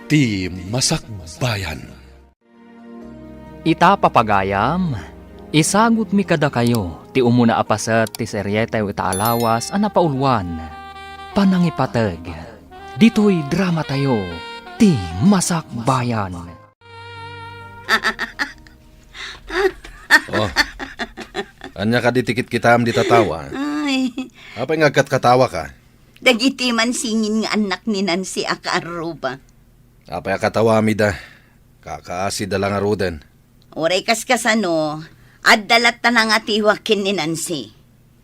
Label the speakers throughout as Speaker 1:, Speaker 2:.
Speaker 1: Ti Masakbayan.
Speaker 2: Ita papagayam, isagot mi kada kayo, ti umuna apasat ti seryete ita alawas ana paulwan. Panangipatag, dito'y drama tayo, ti Masakbayan.
Speaker 1: Oh, anya ka ditikit kitam di tatawa.
Speaker 3: Ay,
Speaker 1: Apay nga katawa ka?
Speaker 3: dagiti man singin nga anak ni Nancy Akaruba.
Speaker 1: Apay katawa mi da. Kakaasi da lang arudan.
Speaker 3: Oray kaskasano, at dalat ta na nga tiwakin ni Nancy.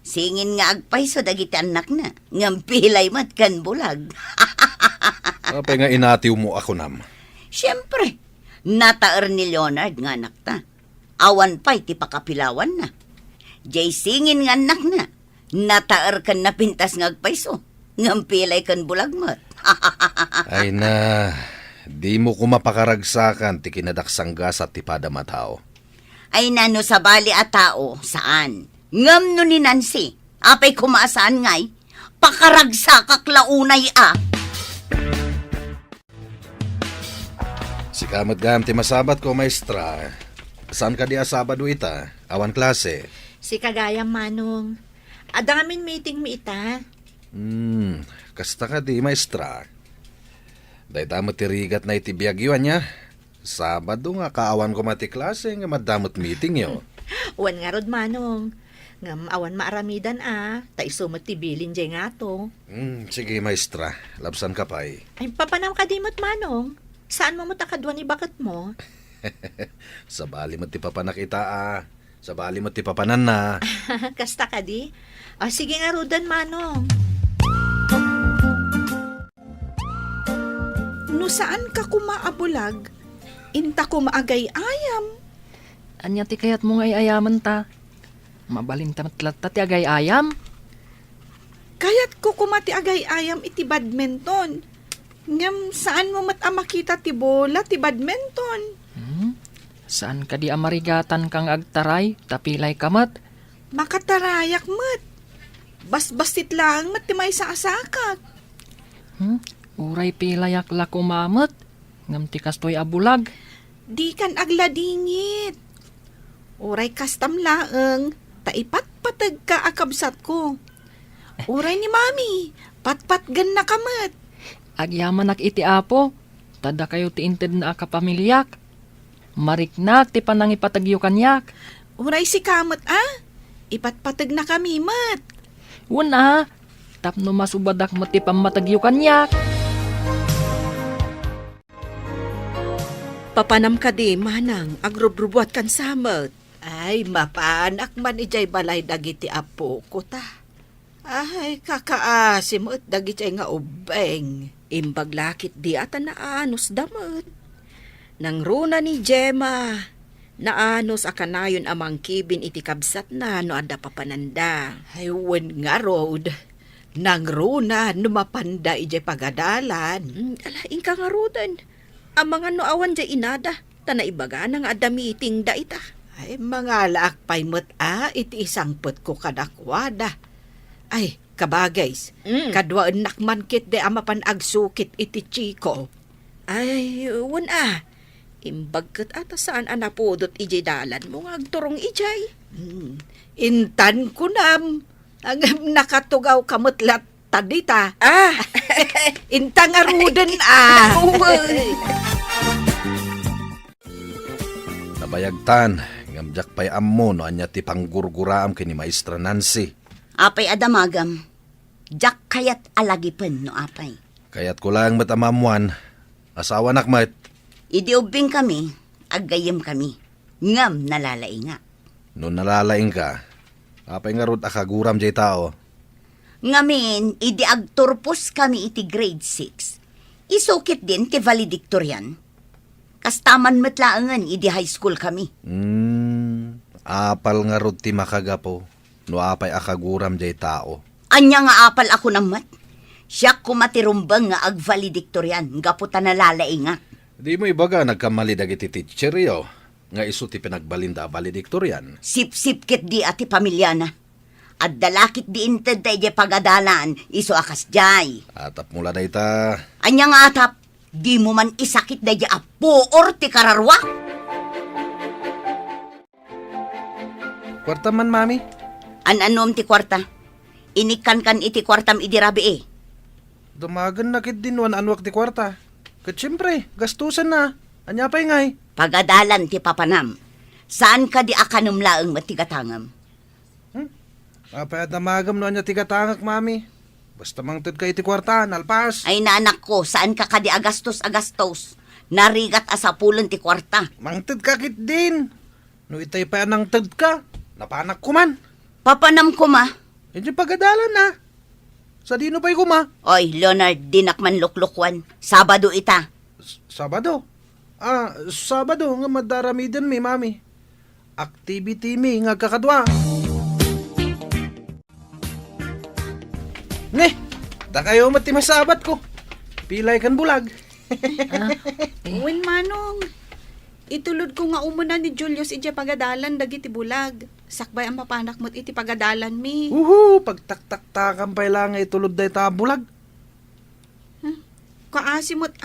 Speaker 3: Singin nga agpay so dagiti anak na, ngampilay mat kan bulag.
Speaker 1: Apay nga inatiw mo ako nam.
Speaker 3: Siyempre, nataer ni Leonard nga anak ta. Awan pa'y ti pakapilawan na. Jay singin nga anak na, nataer kan napintas nga agpay so, ngampilay kan bulag mat.
Speaker 1: Ay na, di mo ko mapakaragsakan ti kinadaksanggas at ti padamatao.
Speaker 3: Ay nano sa bali a tao, saan? Ngam no ni Nancy, apay kumasaan ngay, pakaragsa kaklaunay a.
Speaker 1: Si kamot gam ti masabat ko, maestra. Saan ka di asabado ita? Awan klase.
Speaker 4: Si Kagayang Manong. Adamin meeting mi ita.
Speaker 1: Kasta ka di, maestra. Day damot tirigat na itibiyagyan niya. Sabado nga kaawan ko mati klase nga madamot meeting yo.
Speaker 4: Uwan nga rod Manong. Ngam awan maaramidan ta isumot ti bilin jay nga to.
Speaker 1: Sige, maestra. Labsan ka pa'y.
Speaker 4: Ay papanam ka dimot Manong. Saan mo matakadwa ni bakit mo?
Speaker 1: Sa bali mo ti papanakita Sa bali mo ti papanan na.
Speaker 4: Kasta ka di? Sige nga rodan Manong.
Speaker 5: No saan ka kumaabulag? Inta ko maagay-ayam.
Speaker 2: Anya ti kayat mo ngay ayaman ta. Mabaling tamatlat ta ti agay ayam.
Speaker 5: Kayat ko kumati agay-ayam iti badminton. Ngam saan mo makita ti bola ti badminton?
Speaker 2: Saan ka di amarigatan kang agtaray, tapilay kamat?
Speaker 5: Makatarayak mat. Bas-basit lang mat ti may saasakak.
Speaker 2: Uray pilayak la kumamat, ngam ti kastoy abulag.
Speaker 5: Di kan agladingit. Uray kastam laeng, taipat-patag ka akabsat ko. Uray ni mami, patpatgan na kamat.
Speaker 2: Agyaman nak iti apo, tada kayo ti inted na akapamilyak. Mariknak ti panangipatagyo kanyak.
Speaker 5: Uray si kamat ipatpatag na kami mat.
Speaker 2: Una, tapno masubadak mo ti pamatagyo kanyak.
Speaker 6: Papanam ka di, manang, agrubrubuat kan samet. Ay, mapaanak man ijay balay dagiti apo ko ta. Ay, kakaasim at dagiti nga ubeng. Imbag lakit di ata naanos damat. Nang runa ni Gemma, naanos akanayon amang kibin iti kabsat na no ada papananda. Ay, wen nga road. Nang runa numapanda ijay pagadalan. Alaing ka nga rodan. Ang mga noawan jay inada, tanaibaga nang adamiting da ita. Ay, mga laakpay mo't iti isang put ko kadakwada. Ay, kabagays, kadwaan nakman kit de amapan agsukit iti chiko. Ay, wan imbag kat ata saan anapodot ijay dalan mo nga agturong ijay. Intan ko nam, ang nakatugaw kamutlat tadita. Intang arudan
Speaker 1: Nabayagtan, ngamjak pa'y ammo no anya ti panggurguraam kini Maestra Nancy.
Speaker 3: Apay adamagam, jak kayat alagipen no apay.
Speaker 1: Kaya't ko lang matamamuan, asawa nakmat.
Speaker 3: Idiubing kami, aggayem kami, ngam nalalaing nga.
Speaker 1: No nalalaing ka, apay nga rod akaguram jay tao.
Speaker 3: Ngamin, idi agturpos kami iti grade 6. Isukit din ti valedictorian. Kastaman matlaangan idi high school kami.
Speaker 1: Apal nga rod ti makagapo, no apay akaguram jay tao.
Speaker 3: Anya nga apal ako namat. Siya kumatirumbang nga ag-valedictorian, gaputa nalalaing nga.
Speaker 1: Di mo ibaga nagkamali dagiti teacher yo, nga iso ti pinagbalinda valedictorian.
Speaker 3: Sip-sip kit di ati pamilya na. At dalakit di inted da ije pagadalan, iso akas jay.
Speaker 1: Atap mula na ita.
Speaker 3: Anya nga atap, Di mo man isakit da apo or ti kararwa.
Speaker 1: Kwarta man, mami.
Speaker 3: An-anom ti kwarta. Inikan kan iti kwartam idirabi eh.
Speaker 1: Dumagan na kit din wan anwak ti kwarta. Kat siyempre, gastusan na. Anya pa'y ngay.
Speaker 3: Pagadalan ti papanam. Saan ka di akanum laeng matigatangam?
Speaker 1: Apay at namagam no anya tigatangak, mami. Basta mangtod ka iti kwarta, nalpas.
Speaker 3: Ay naanak ko, saan ka kadi agastos? Narigat asapulan ti kwarta.
Speaker 1: Mangtod ka kit din. No itay pa nang tad ka. Napanak ko man.
Speaker 3: Papanam ko ma.
Speaker 1: Hindi pagadalan na. Sa dino pa'y kuma.
Speaker 3: Oy, Leonard, dinak man luklukwan. Sabado ita.
Speaker 1: Sabado. Sabado nga madaramidan mi, mami. Activity mi nga kakadwa. Ne, da kayo mati masabat ko. Pilay kan bulag.
Speaker 5: Wen manong, itulod ko nga umuna ni Julius iti pagadalan dagiti bulag. Sakbay ang mapanak mo't iti pagadalan mi.
Speaker 1: Pagtaktak-takam pa lang itulod day ta bulag.
Speaker 5: Kaasimot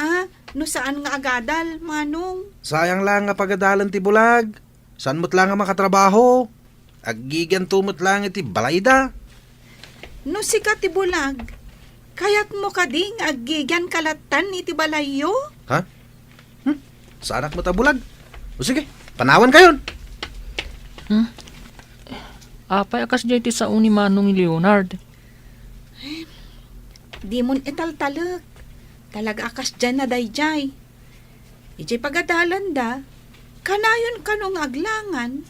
Speaker 5: no saan nga agadal, manong.
Speaker 1: Sayang lang nga pagadalan ti bulag. San mo't lang nga makatrabaho. Agigan tumot lang iti balayda.
Speaker 5: No sikat ti bulag, kayat mo ka di nga agigyan kalatan iti balayo?
Speaker 1: Ha? Saanak mo ta bulag? O sige, panawan kayon.
Speaker 2: Apay akas jay ti sa uni manong ni Leonard.
Speaker 5: Di mon italtalag. Talaga akas dyan na dayjay. Ijay pagadalan da, kanayon kanong aglangan.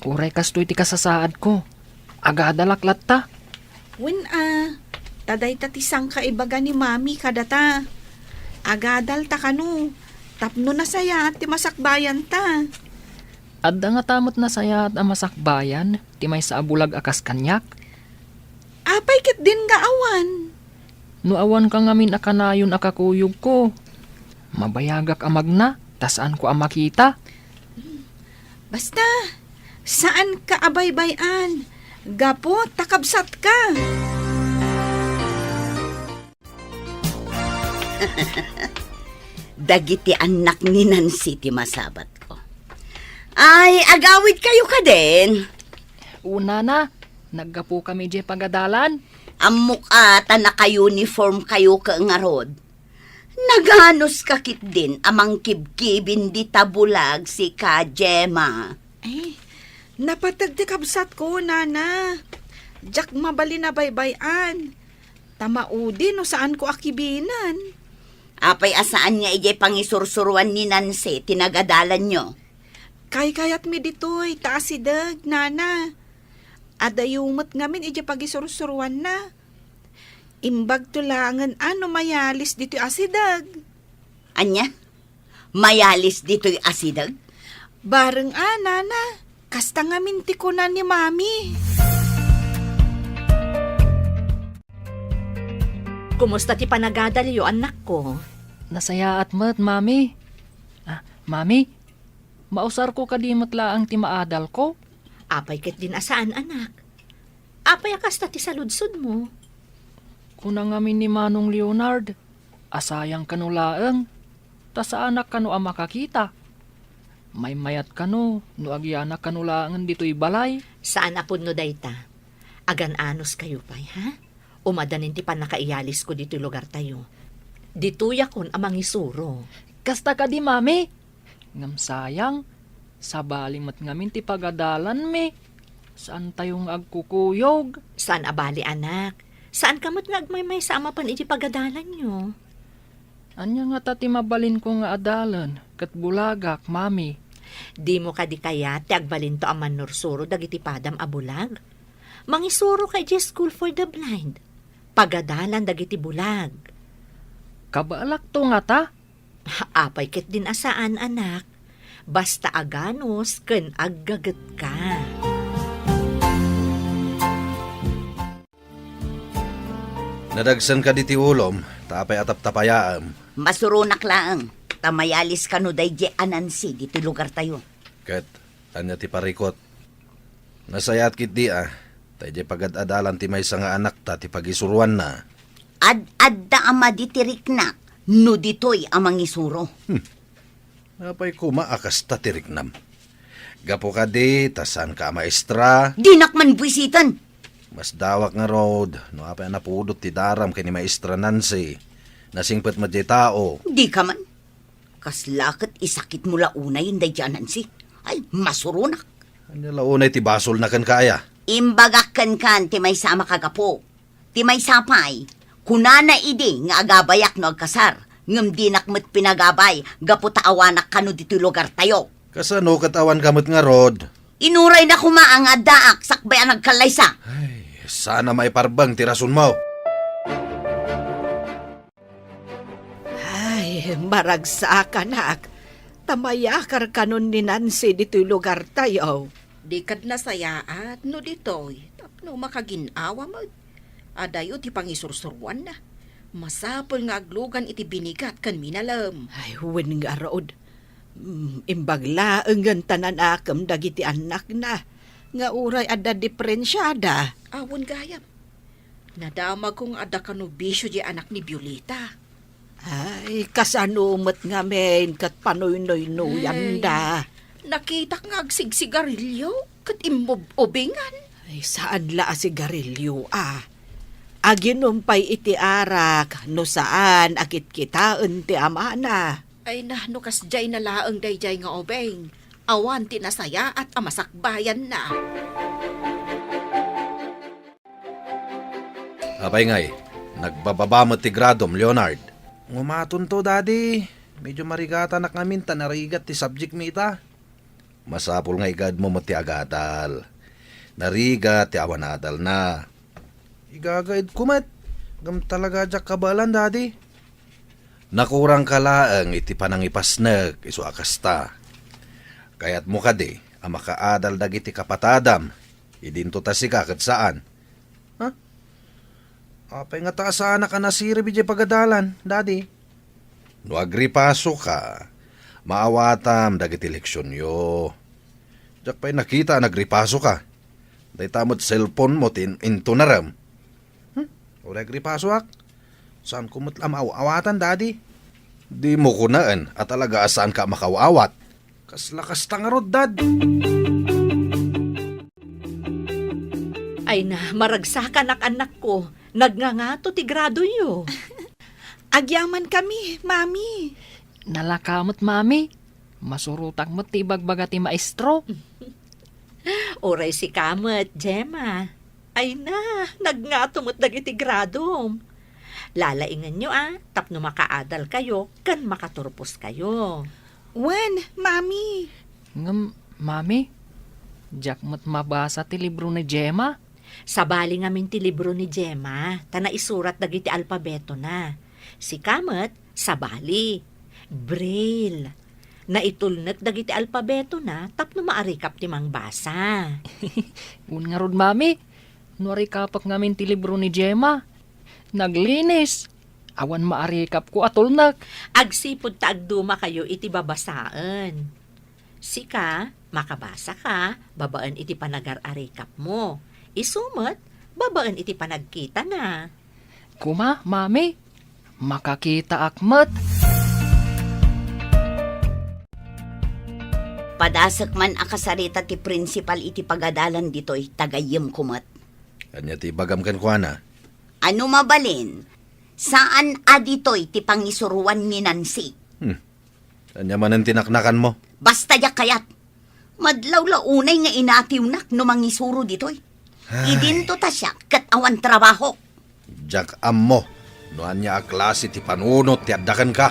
Speaker 2: Uray kas to iti kasasaad ko. Agadalaklat ta.
Speaker 5: Wen taday tatisang kaibaga ni mami kadata. Agadal ta kanu, tapno na saya ti masakbayan ta.
Speaker 2: Adda nga tamot na saya at amasakbayan, ti may sa abulag akas kanyak.
Speaker 5: Apay kit din nga awan.
Speaker 2: No awan ka ngamin akanayon akakuyog ko. Mabayagak amag na, tasaan ko ang makita.
Speaker 5: Basta, saan ka abaybayan? Gapo, takabsat ka.
Speaker 3: Dagiti anak ni Nancy ti masabat ko. Ay, agawid kayo ka din.
Speaker 2: Una na, naggapo kami di pagadalan.
Speaker 3: Amok ata naka-uniform kayo ka nga rod. Naganos kakit din amang kibkibin di tabulag si ka Gemma.
Speaker 5: Ay, napatag ti kabsat ko, nana. Jak mabali na baybayan. Tamaudi no saan ko akibinan.
Speaker 3: Apay asaan nga ijay pangisursuruan ni Nancy tinagadalan nyo.
Speaker 5: Kayat mi ditoy, taasidag, nana. Adayumot ngamin ijay pagisursuruan na. Imbag tulangan ano mayalis dito'y asidag.
Speaker 3: Anya? Mayalis dito'y asidag?
Speaker 5: Bareng nana. Kasta nga minti ko na ni mami.
Speaker 4: Kumusta ti panagadalyo, anak ko?
Speaker 2: Nasaya at mat, mami. Mami, mausar ko kadimot laang ti maadal ko.
Speaker 4: Apay ket din asaan, anak? Apay akas ti saludsod mo?
Speaker 2: Kunang amin ni Manong Leonard, asayang kanulaang, ta sa anak kanu ang makakita. May mayat kanu, no agyanak kanulaangan dito'y balay.
Speaker 4: Saan apod no dayta? Agan-anos kayo pay, ha? Umadanin ti panakaiyalis ko dito'y lugar tayo. Dituya kon amang isuro.
Speaker 2: Kasta ka di, mami. Ngam sayang, sa baling mat ngamin ti pagadalan mi. Saan tayong agkukuyog?
Speaker 4: Saan abali, anak? Saan kamot nga agmay sa amapan iti pagadalan nyo?
Speaker 2: Anya nga tati mabalin ko nga adalan, kat bulagak, mami.
Speaker 4: Di mo ka di kaya ti agbalin to aman nursuro dagiti padam abulag? Mangisuro kay di School for the Blind. Pagadalan dagiti bulag.
Speaker 2: Kabalak to nga ta?
Speaker 4: Apay ket din asaan, anak. Basta aganos ken aggaget ka.
Speaker 1: Nadagsan ka diti ulom, tapay atap tapayaam.
Speaker 3: Masurunak laang. Tamayalis kanu dayje Anansi dito lugar tayo.
Speaker 1: Kat, anya ti parikot. Nasayat kit di Tayo pagad-adalan ti may nga anak ta ti pagisuruan na.
Speaker 3: Ad-adda ama ditiriknak. no ditoy amang isuro.
Speaker 1: Napay kuma akas tatiriknam. Gapo ka di, tasan ka maestra.
Speaker 3: Dinak man buwisitan.
Speaker 1: Mas dawak nga road, no apay napudot ti daram kay ni maestra Nancy. Nasingpet mo di tao.
Speaker 3: Di ka man. Kaslakit isakit mo launay yung dayjanan si. Ay, masurunak.
Speaker 1: Anya launay ti basol na kan kaya.
Speaker 3: Imbagakan kan ti may sama kagapo. Ti may sapay. Kunana idi nga agabayak no agkasar. Ngam dinak mo't pinagabay. Gapo taawanak kano dito lugar tayo.
Speaker 1: Kasano katawan kamot nga rod.
Speaker 3: Inuray na kumaang adaak sakbay ang nagkalaysa.
Speaker 1: Ay, sana may parbang tirasun mo.
Speaker 6: Ay, maragsa anak. Tamayakar kanon ni Nancy dito'y lugar tayo.
Speaker 7: Di kad nasayaat no ditoy. Tapno makaginawa mo. Adayo ti pangisursurwan na. Masapol nga aglugan iti binigat kan minalam.
Speaker 6: Ay, huwin nga rood. Imbagla ang tanan akam dagiti anak na. Nga uray ada diferensyada.
Speaker 7: Awon gayam. Nadama kong ada kanubisyo di anak ni Violeta.
Speaker 6: Ay, kasanumat nga men kat panoy-noy-noyan da.
Speaker 7: Nakita nga agsigsigarilyo kat imobobingan.
Speaker 6: Ay, saan la sigarilyo Aginumpay iti arak, no saan akit kitaan ti amana.
Speaker 7: Ay no kas jay na laang dayjay nga obeng. Awan ti nasaya at amasakbayan na.
Speaker 1: Apay ngay, nagbababamot ti gradom, Leonard. Ngumaton to, daddy. Medyo marigata na kami tanarigat ti subject mita. Masapul nga igad mo ti agatal. Narigat ti awanadal na. Igagaid kumat. Gam talaga jak kabalan, daddy. Nakurang kalaang iti panangipasnag iso akasta. Kaya't mo kadi, ang makaadal dagiti kapatadam. Idinto ta si kakad saan. Ha? Apay nga taasaan ka na siri bijay pagadalan, daddy. No agripaso ka, maawatam dagiti leksyon yo. Diyak pa'y nakita nagripaso ka. Day tamot cellphone mo into naram. O agripaso ak? Saan kumutlam awatan, daddy? Di mo kunaan at talaga saan ka makawawat. Kaslakas tangarod, dad.
Speaker 4: Ay na, maragsakan anak ko. Nagngangato ti grado yo.
Speaker 5: Agyaman kami, mami.
Speaker 2: Nalakamot, mami. Masurutang mo ti bagbaga ti maestro.
Speaker 4: Oray si Kamot, Gemma. Ay na, nagngato mo't dagiti gradom. Lalaingan nyo tapno makaadal kayo, kan makaturpos kayo.
Speaker 5: Wen, mami.
Speaker 2: Ngam, mami, jak mo't mabasa ti libro ni Gemma.
Speaker 4: Sabali ngamin ti libro ni Gemma, tana isurat dagiti alpabeto na. Si Kamot, sabali. Braille. Na itulnet dagiti alpabeto na, tapno maarikap ti mangbasa.
Speaker 2: Un nga rod, mami. Nuari kapak ngamin ti libro ni Gemma. Naglinis. Awan maarikap ko atulnak.
Speaker 4: Agsipod ta agduma kayo iti babasaan. Sika, makabasa ka, babaan iti panagar-arikap mo. Isumot, babaan iti panagkita na.
Speaker 2: Kuma, mami. Makakita akmat.
Speaker 3: Padasak man akasarita ti principal iti pagadalan dito'y tagayem kumat.
Speaker 1: Kanya ti bagam kan kuana.
Speaker 3: Ano mabalin? Saan adito'y ti pangisuruan ni Nancy?
Speaker 1: Kanya man ang tinaknakan mo.
Speaker 3: Basta yak kayat. Madlaw-launay nga inatiwnak no mangisuro dito'y. Idinto ta siya kat awan trabaho.
Speaker 1: Jak am mo. Noan niya a klase ti panunot ti addakan ka.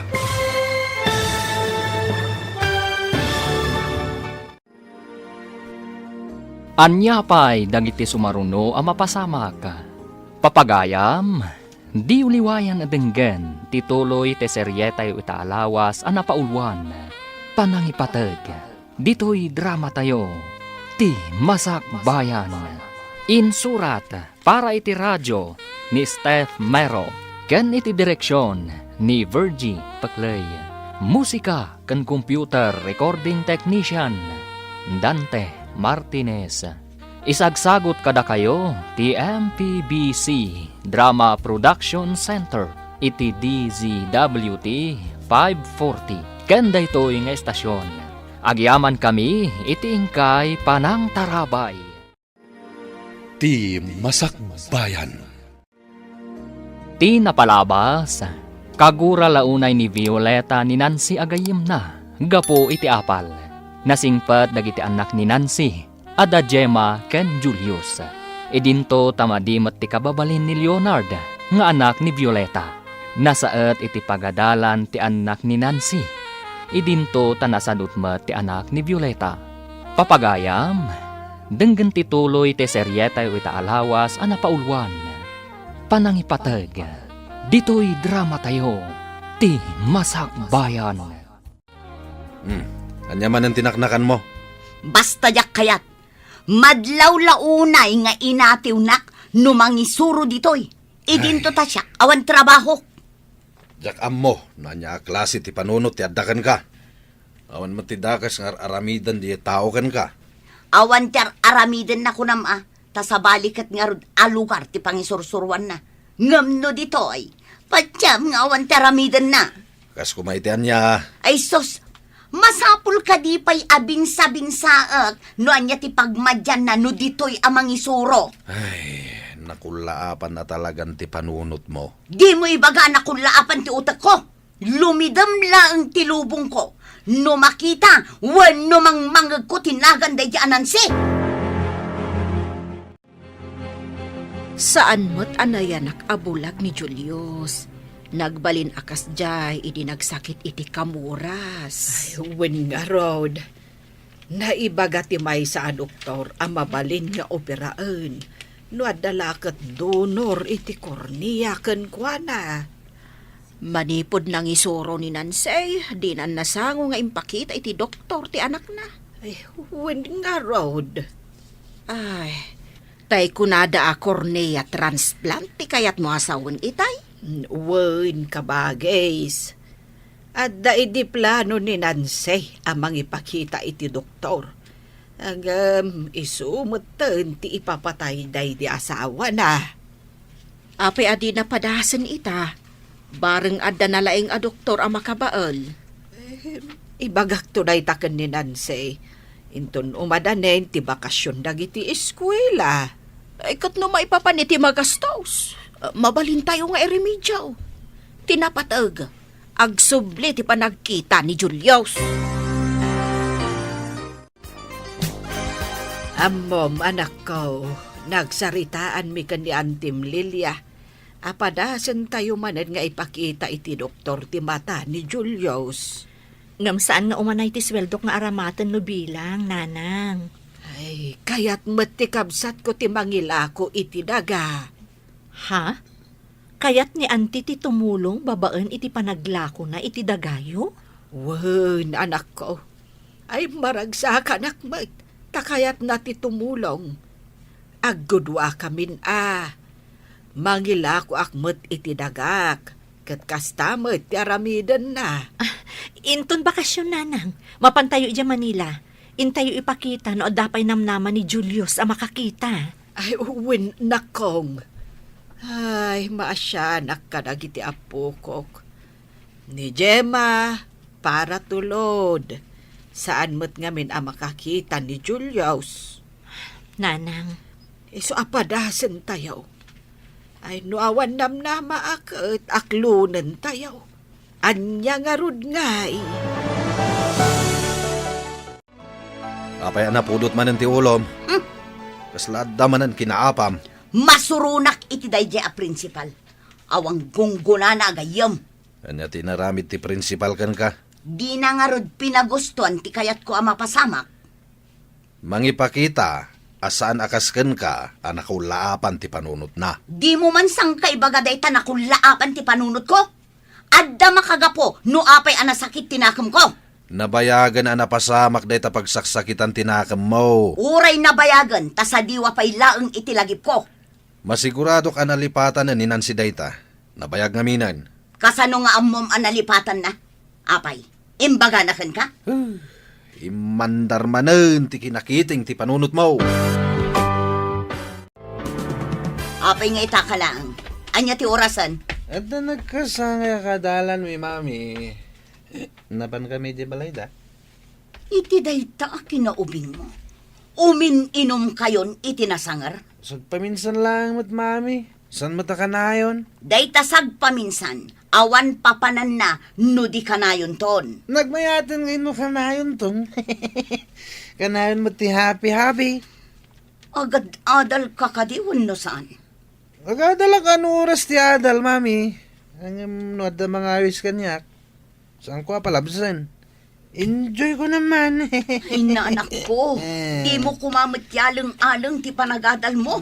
Speaker 2: Anya pa'y dagiti sumaruno ang mapasamak. Papagayam, di uliwayan adenggen, tituloy te seryetay itaalawas ang napaulwan. Panangipatag, dito'y drama tayo, ti Masak Bayan. Insurat para iti radyo ni Steph Mero, ken iti direksyon ni Virgie Paclay. Musika ken computer recording technician, Dante Martinez. Isagsagot kada kayo ti MPBC Drama Production Center iti DZWT 540. Kanda ito'y nga estasyon. Agyaman kami iti ingkay Panang Tarabay.
Speaker 1: Ti Masakbayan.
Speaker 2: Ti napalabas, kagura launay ni Violeta ni Nancy agayim na, gapo iti apal. Nasingpat dagiti anak ni Nancy, ada Gemma ken Julius. Idinto tamadimat ti kababalin ni Leonard, nga anak ni Violeta. Nasaet iti pagadalan ti anak ni Nancy. Idinto tanasadutmat ti anak ni Violeta. Papagayam, denggen ti tuloy ti seryetay o itaalawas a napaulwan. Panangipateg, dito'y drama tayo, ti Masakbayan.
Speaker 1: Anya man ang tinaknakan mo?
Speaker 3: Basta yak kayat. Madlaw launay nga inatiw nak numangisuro ditoy. Idinto ta siya, awan trabaho.
Speaker 1: Jak ammo, nanya klase ti panunot ti addakan ka. Awan matidakas nga aramidan di tao kan ka.
Speaker 3: Awan ter aramiden na kunam ta sa balikat nga rod alugar ti pangisursurwan na. Ngamno ditoy, patyam nga awan ter aramiden na.
Speaker 1: Kas kumaitian niya,
Speaker 3: Ay sus, masapul ka di pa'y abinsa-binsaak no anya ti pagmadyan na no ditoy amang isuro.
Speaker 1: ay, nakulaapan na talagang ti panunot mo.
Speaker 3: Di mo ibaga na kulaapan ti utak ko. Lumidam lang ti lubong ko. No makita, wano mang mangag ko tinagan day di anansi.
Speaker 7: Saan mo't anayanak abulag ni Julius? Nagbalin akas jay, idi nagsakit iti kamuras.
Speaker 6: Wen nga rod. Naibaga ti may sa doktor ang mabalin nga operaan. No adalakat donor iti kornea ken kuana.
Speaker 7: Manipod nang isuro ni Nancy, di na nasango nga impakita iti doktor ti anak na.
Speaker 6: Ay, wen nga rod.
Speaker 7: Ay, tay kunada a cornea transplant ti kayat mo asawon itay.
Speaker 6: Wen kabagays. At daidi plano ni Nancy amang ipakita iti doktor. Agam, isumutan ti ipapatay day di asawa na.
Speaker 7: Apay adi na padasan ita. Bareng adda na laing a doktor ang makabaal.
Speaker 6: Ibagak to day taken ni Nancy. Inton umadanen ti bakasyon dagiti eskwela.
Speaker 7: Ay kat no maipapaniti magastos. Mabalin tayo nga iremedyaw. Tinapatag. Agsubli ti panagkita ni Julius.
Speaker 6: Amom, anak ko, nagsaritaan mi kan ni Antim Lilia. Apadasan tayo manen nga ipakita iti doktor ti mata ni Julius.
Speaker 4: Ngam saan nga umanay ti sweldo nga aramatan no bilang, nanang.
Speaker 6: Ay, kaya't matikabsat ko ti mangilako iti daga.
Speaker 4: Ha? Kayat ni anti ti tumulong babaan iti panaglako na iti dagayo?
Speaker 6: Wen, anak ko. Ay, maragsak anak mo. Takayat na ti tumulong. Agudwa kamin Mangilako akmet iti dagak. Kat kastamet ti aramidan na.
Speaker 4: Inton bakasyon, nanang. Mapantayo dya Manila. Intayo ipakita no adapay namnaman ni Julius ang makakita.
Speaker 6: Ay, uwin nakong. Ay, maasyanak ka na giti apukok. Ni Gemma, para tulod. Saan mo't ngamin ang makakita ni Julius?
Speaker 4: Nanang,
Speaker 6: Iso apadasan tayo. Ay, nuawan namnama akat aklunan tayo. Anya nga rod ngay.
Speaker 1: Apay na pudot man ang ti ulom. Kaslada man ang kinaapam.
Speaker 3: Masurunak iti dayjay a principal. Awang gungguna na agayam.
Speaker 1: Anya tinaramid ti principal kan ka.
Speaker 3: Di na nga rod pinagustuhan ti kayat ko ang mapasamak.
Speaker 1: Mangipakita, asaan akasken ka, anakulaapan ti panunot na.
Speaker 3: Di mo man sang kaibagaday ta nakulaapan ti panunot ko. Adda makagapo, no apay anasakit tinakam ko.
Speaker 1: Nabayagan na napasamak day ta pagsaksakitan tinakam mo.
Speaker 3: Uray nabayagan, ta sa diwa pa'y laeng itilagip ko.
Speaker 1: Masigurado ka nalipatan na ni Nancy Dayta. Nabayag ngaminan.
Speaker 3: Kasano nga amom analipatan na? Apay, imbaga na ka?
Speaker 1: Imandar manen ti kinakiting ti panunot mo.
Speaker 3: Apay nga itaka lang. Anya ti orasan,
Speaker 1: At na nagkasanga kadalan mi mami. Napan kami di balay da?
Speaker 3: Iti dayta kinaubing mo. Umin-inom kayon iti nasangar.
Speaker 1: Paminsan lang mat mami. San mata ka na yun?
Speaker 3: Dayta paminsan. Awan papanan na no di kanayon ton.
Speaker 1: Nagmayatan ngayon mo kanayon tong. Kanayon mo ti happy.
Speaker 3: Agad adal kakadiwan no saan.
Speaker 1: Agadala ka no oras ti adal, mami. Ang no da mga awis kanyak. Saan ko palabsan? Enjoy ko naman.
Speaker 3: Ay na anak ko, di mo kumamit yalang-alang ti panagadal mo.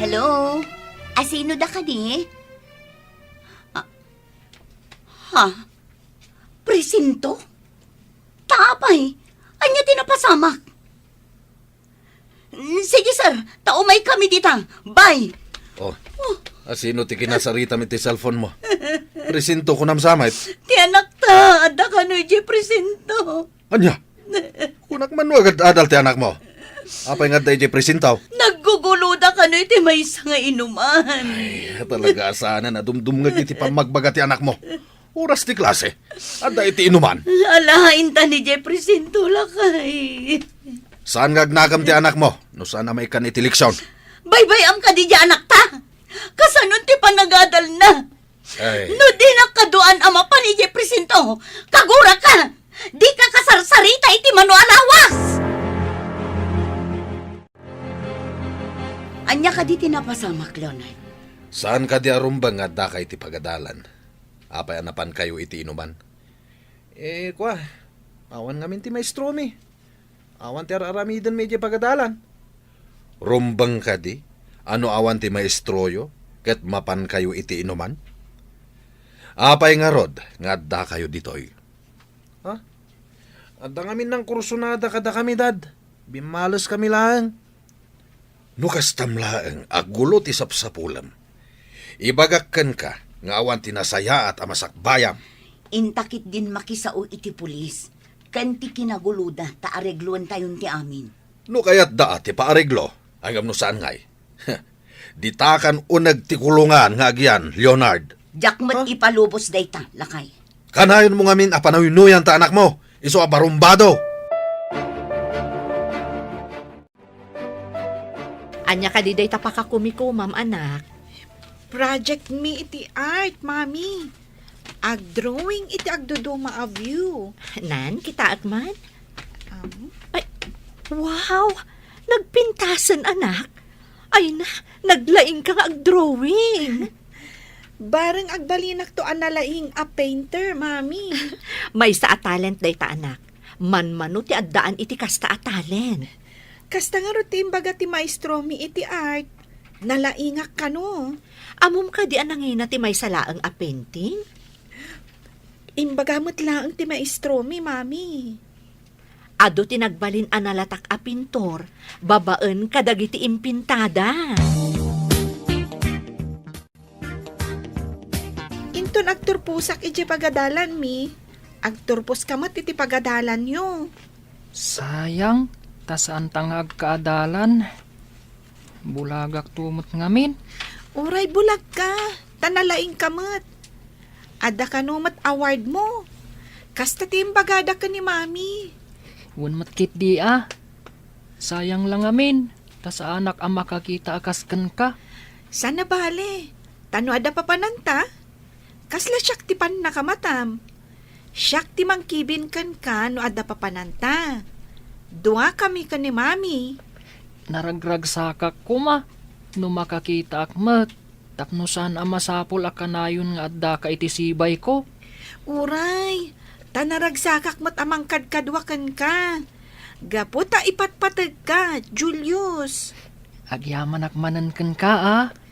Speaker 3: Hello? Asino da ka di? Ha? Presinto? Tapay? Anya tinapasamak? Sige sir, taumay kami dita. Bye!
Speaker 1: Oh, asino ti kinasarita mi ti cellphone mo? Presinto ko nam samait.
Speaker 3: Ti anak ta, ada ka no iti presinto.
Speaker 1: Anya? Kunak man agad adal ti anak mo. Apay nga tayo presintaw?
Speaker 3: Nagguguluda ka no iti may nga inuman.
Speaker 1: Ay, talaga sana na dumdum nga iti pamagbaga ti anak mo. Oras ti klase. Ada iti inuman.
Speaker 3: Alahain ta ni Jeffrey Sinto lakay.
Speaker 1: Saan nga agnagam ti anak mo? No sana may kan iti liksyon.
Speaker 3: Baybay am ka di anak ta. Kasanon ti panagadal na.
Speaker 1: Ay,
Speaker 3: No di nakaduan ama pa ni Jeffrey Sinto. Kagura ka. Di ka kasarsarita iti manualawas. Anya ka di tinapasamak, Leonard.
Speaker 1: saan ka di arumbang nga da kay iti pagadalan? Apay anapan kayo iti inuman. Kwa, awan ngamin ti maestro mi. Awan ti aramidan mi iti pagadalan. Rumbang ka di? Ano awan ti maestroyo? Ket mapan kayo iti inuman? Apay nga rod, nga da kayo ditoy. Ha? Adda ngamin ng kursunada kada kami, dad. Bimalas kami lang. Nukas tamlaeng agulo ti sapsapulam. Ibagakkan ka, nga awan tinasaya at amasakbayam.
Speaker 3: Intakit din makisao iti pulis. Kanti kinaguluda ta aregluan tayon ti amin.
Speaker 1: No kayat da ti paareglo, agam no saan ngay. Ditakan unag ti kulungan nga agyan, Leonard.
Speaker 3: Jakmat ipalubos dayta, lakay.
Speaker 1: Kanayon mo ngamin apanawinuyan ta anak mo, iso abarumbado.
Speaker 4: Anya ka di day tapakakumiko, ma'am anak.
Speaker 5: Project me iti art, mami. Ag-drawing iti agduduma a view.
Speaker 4: Nan, kita akman?
Speaker 5: Um,
Speaker 4: Wow! Nagpintasan, anak. Ay na, naglaing ka nga ag-drawing.
Speaker 5: bareng agbalinak to analaing a painter, mami.
Speaker 4: May sa a talent day ta, anak. Man-mano ti addaan iti kasta a talent.
Speaker 5: Kasta nga rutin baga ti maestro mi iti art. Nalaingak ka no.
Speaker 4: Amom ka di anangina ti may salaang a painting?
Speaker 5: Imbagamot lang ti maestro mi, mami.
Speaker 4: Ado ti nagbalin analatak a pintor, babaan kadagiti impintada.
Speaker 5: Inton agturpusak iti pagadalan mi. Agturpos kamat iti pagadalan yo.
Speaker 2: Sayang, tasaan tangag kaadalan. Bulagak tumot ngamin.
Speaker 5: Uray bulag ka. Tanalaing kamat. Ada ka numat award mo. Kasta timbagada ka ni mami.
Speaker 2: Wan matkit di Sayang lang ngamin. Tas anak ang makakita akaskan ka.
Speaker 5: Sana bale. Tano ada papananta. Kasla siyak ti pan nakamatam. Siyak ti mangkibin kan ka no ada papananta. Dua kami ka ni mami.
Speaker 2: Naragragsakak ko ma. No makakita akmat. Tapno saan ang masapol akanayon nga adda ka iti sibay ko.
Speaker 5: Uray. Tanaragsakak mat amang kadkadwakan ka. Gaputa ipatpatag ka, Julius.
Speaker 2: Agyaman akmanan kan ka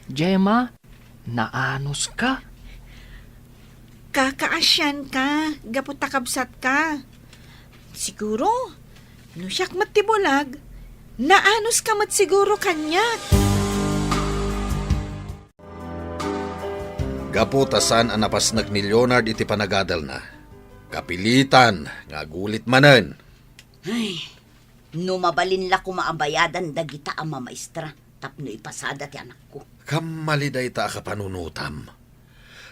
Speaker 2: Gemma. Naanos ka.
Speaker 5: Kakaasyan ka, gaputa kabsat ka. Siguro, no siyak matibulag, naanos ka mat siguro kanya.
Speaker 1: Gaputasan ang napasnag ni Leonard iti panagadal na. Kapilitan, nga gulit manen.
Speaker 3: Ay, no mabalin la kumaabayadan dagita ang mamaestra. tapno ipasada ti anak ko.
Speaker 1: Kamali day ta ka panunutam.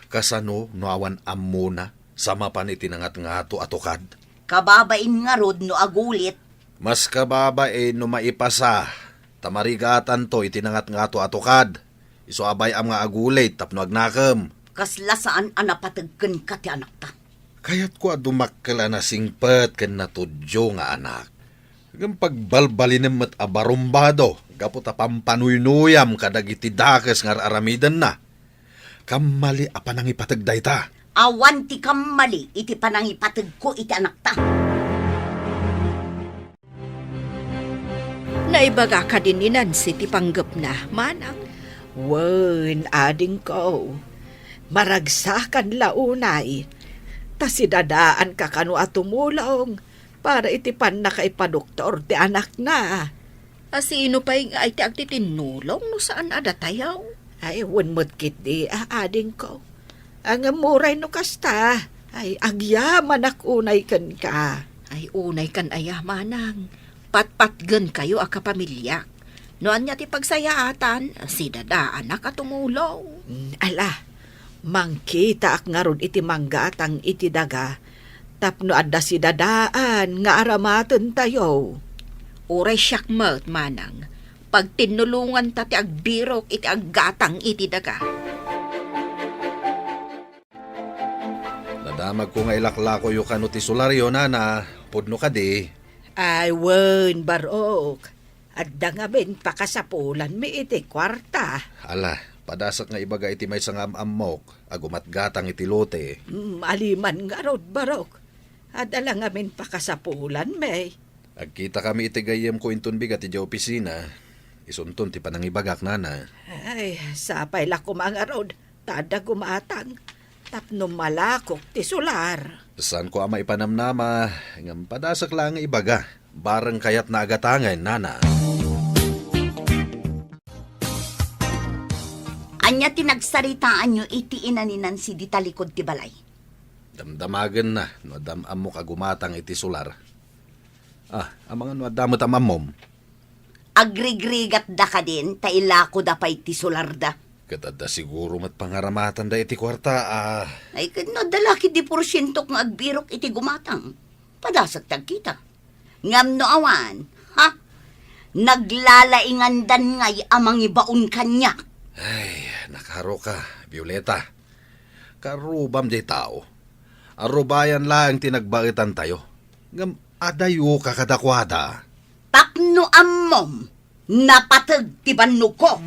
Speaker 1: Kasano no awan ammo na sa mapan itinangat nga ato atukad.
Speaker 3: Kababain nga rod no agulit,
Speaker 1: Mas kababa no maipasa. Tamarigatan to itinangat nga ato atukad. Iso abay am nga agulit tapno agnakam.
Speaker 3: kasla saan anapatagkan ka ti anak ta.
Speaker 1: Kayat ko adumakkala na singpet ken natudyo nga anak. Hanggang pagbalbalinem at abarumbado, gaputa pampanuynoyam kadagiti dakes nga aramidan na. Kamali apanang ipatagday ta.
Speaker 3: Awan ti kamali, iti panangipatag ko iti anak ta.
Speaker 7: Naibaga ka din ni Nancy ti panggap na, manang.
Speaker 6: Wen, ading ko. Maragsakan launay. Tasidadaan ka kanu at tumulong para itipan na kay padoktor ti anak na.
Speaker 7: Asino pa yung ay ti agtitinulong no saan adatayaw?
Speaker 6: Ay, wenmot kit di ading ko. Ang amuray no kasta. Ay, agyaman akunay kan ka.
Speaker 7: Ay unay kan ayah manang. Patpatgen kayo a kapamilyak. Noan niya ti pagsayaatan, si dada anak at tumulong.
Speaker 6: Ala, mangkita ak nga ron iti manggatang iti daga. Tapno adda si dadaan nga aramaten tayo.
Speaker 7: Uray siyak mat manang. Pag tinulungan ta ti agbirok iti aggatang iti daga.
Speaker 1: Nadamag ko nga ilaklako yung kano ti solaryo na pudno ka di.
Speaker 6: Ay, wen, barok. Adda nga ben pakasapulan mi iti kwarta.
Speaker 1: Ala, padasak nga ibaga iti may sangam ammok, agumat gatang iti lote.
Speaker 6: Aliman nga rod, barok. Adda lang nga ben pakasapulan, may.
Speaker 1: Agkita kami iti gayem ko intun bigat iti opisina. Isuntun ti panangibagak nana.
Speaker 6: Ay, sapay la kumanga rod. Tada gumatang. Tapno malakok ti sular.
Speaker 1: Saan ko ama ipanamnama, ngam padasak lang nga ibaga. Barang kayat na agatangan, nana.
Speaker 3: Anya tinagsaritaan nyo iti ina ni Nancy di talikod ti balay.
Speaker 1: Damdamagan na, no damam mo kagumatang iti sular. Ang mga no damot amamom.
Speaker 3: Agrigrigat da ka din, tailako da pa iti sularda.
Speaker 1: Katada siguro mat pangaramatan da iti kwarta,
Speaker 3: Ay, no dalaki di porsyentok nga agbirok iti gumatang. Padasag tagkita. Ngam no awan, ha? Naglalaingandan ngay amang ibaon kanya.
Speaker 1: Ay, nakaro ka, Violeta. Karubam di tao. Arubayan lang tinagbakitan tayo. Ngam adayo ka kadakwada.
Speaker 3: Tapno ammom, napatag ti bannog ko.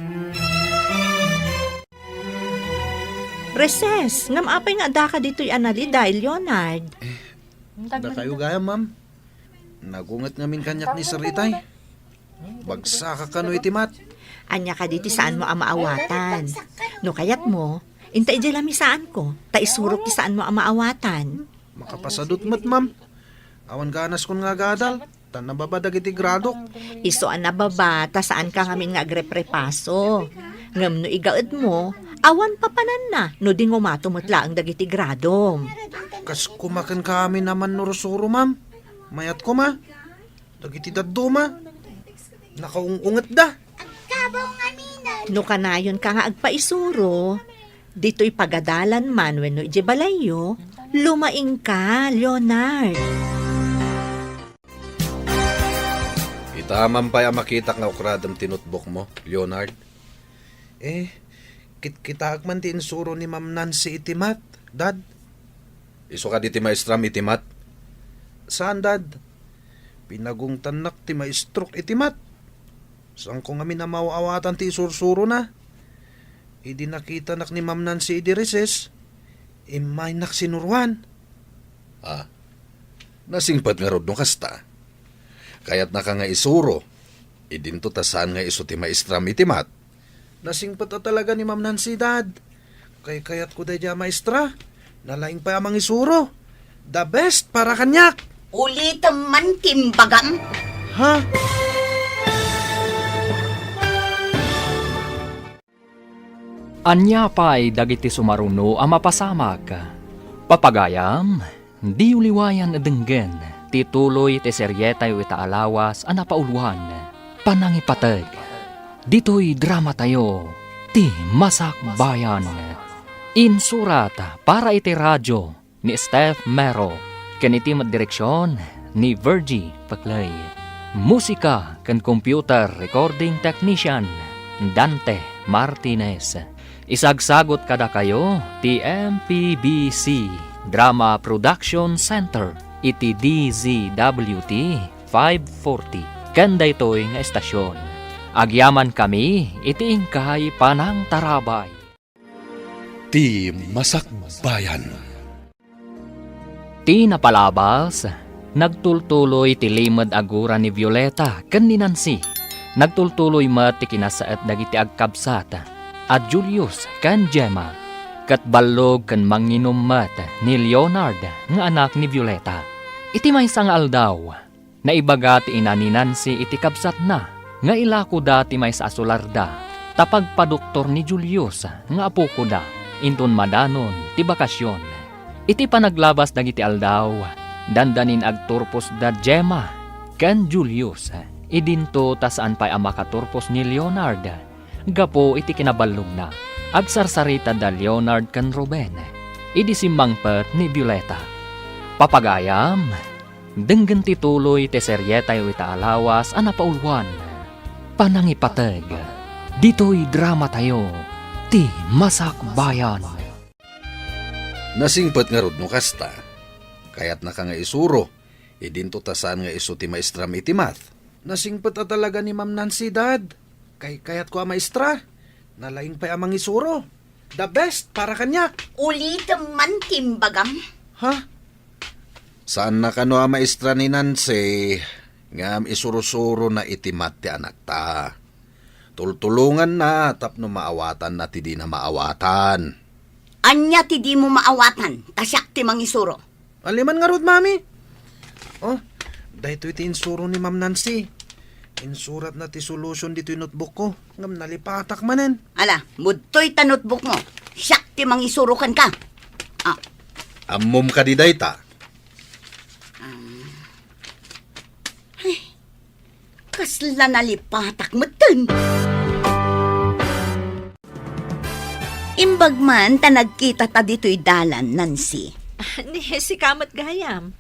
Speaker 4: Reses, ngam apay nga da ka dito'y anali dahil Leonard.
Speaker 1: Da kayo gaya, ma'am. Nagungat ngamin kanyak ni Saritay. Bagsa ka kano itimat.
Speaker 4: Anya ka dito saan mo ang maawatan. No kayat mo, intay di lami saan ko, ta isurok ti saan mo ang maawatan.
Speaker 1: Makapasadot mat, ma'am. Awan ganas kon nga gadal. Tan nababadag iti gradok.
Speaker 4: Iso an nababa, ta saan ka ngamin nga agreprepaso. Ngam no igaad mo, awan papanan na, no di ngumatumutla ang dagiti gradom.
Speaker 1: Kas kumakan kami naman nurusuro, ma'am. Mayat ko, ma. Dagiti daddo, ma. Nakaungungat da.
Speaker 4: No kanayon ka nga agpaisuro, dito'y pagadalan man wenno ije balayo, lumaing ka, Leonard.
Speaker 1: Itaman pa makita nga ukradam tinutbok mo, Leonard. Kita man ti insuro ni Ma'am Nancy itimat, Dad. Iso ka di ti maestram itimat. Saan, Dad? Pinagong tanak ti maestrok itimat. Saan ko nga minamawawatan ti isursuro na? Idi nakita nak ni Ma'am Nancy idi reses. Imay nak sinurwan. Nasingpat nga rod no kasta. Kaya't naka nga isuro. Idinto tasan nga iso ti maestram itimat. Nasingpat na talaga ni Ma'am Nancy, Dad. Kayat ko day dya maestra. Nalaing pa amang isuro. The best para kanyak.
Speaker 3: Ulitam man timbagam.
Speaker 1: Ha?
Speaker 2: Anya pa'y dagiti sumaruno ang mapasamag. Papagayam, di uliwayan denggen, tituloy ti seryetay ita alawas ang napauluan, panangipatag. Dito'y drama tayo, ti Masak Bayan. Insurat para iti radyo ni Steph Mero, kaniti direksyon ni Virgie Paclay. Musika kan computer recording technician Dante Martinez. Isagsagot kada kayo ti MPBC Drama Production Center iti DZWT 540 kanda ito'y nga estasyon. Agyaman kami iti ingkay panang tarabay.
Speaker 8: Ti Masak Bayan.
Speaker 2: Ti napalabas, nagtultuloy ti limad agura ni Violeta ken ni Nancy. Nagtultuloy mat ti kinasaet dagiti agkabsat at Julius ken Gemma. Kat ballog ken manginom mat ni Leonard nga anak ni Violeta. Iti maysa nga aldaw, naibaga ti ina ni Nancy iti kabsat na nga ilako da ti maysa asularda tapag padoktor ni Julius nga apo ko da inton madanon ti bakasyon. Iti panaglabas dagiti aldaw, dandanin agturpos da Gemma ken Julius. Idinto ta saan pa'y amakaturpos ni Leonard. Gapo iti kinaballog na. Agsarsarita da Leonard ken Ruben. Idi simmangpet ni Violeta. Papagayam, denggen tituloy ti seryetay ita alawas ana paulwan. Panangipateg, dito'y drama tayo, ti Masak Bayan.
Speaker 1: Nasingpet nga rod no kasta. Kayat na ka nga isuro. Idinto tasan nga iso ti maestram iti math. Nasingpet a talaga ni Ma'am Nancy, Dad. Kayat ko a maestra. Nalaing pa amang isuro. The best para kanya.
Speaker 3: Ulit man timbagam.
Speaker 1: Ha? Saan na kano a maestra ni Nancy? Ngam isuro-suro na itimat ti anak ta. Tultulungan na tapno maawatan na ti di na maawatan.
Speaker 3: Anya ti di mo maawatan, tasyak ti mangisuro.
Speaker 1: Aliman nga rod, Mami. Oh, dahito iti insuro ni Ma'am Nancy. Insurat na ti solution dito yung notebook ko. Ngam nalipatak manen.
Speaker 3: Ala, mudtoy ta notebook mo. Siyak ti mangisurukan ka.
Speaker 1: Ammom ka di dayta.
Speaker 3: Kasla nalipatak mo dun. Imbag man ta nagkita ta dito'y dalan, Nancy.
Speaker 4: Ni si kamat gayam.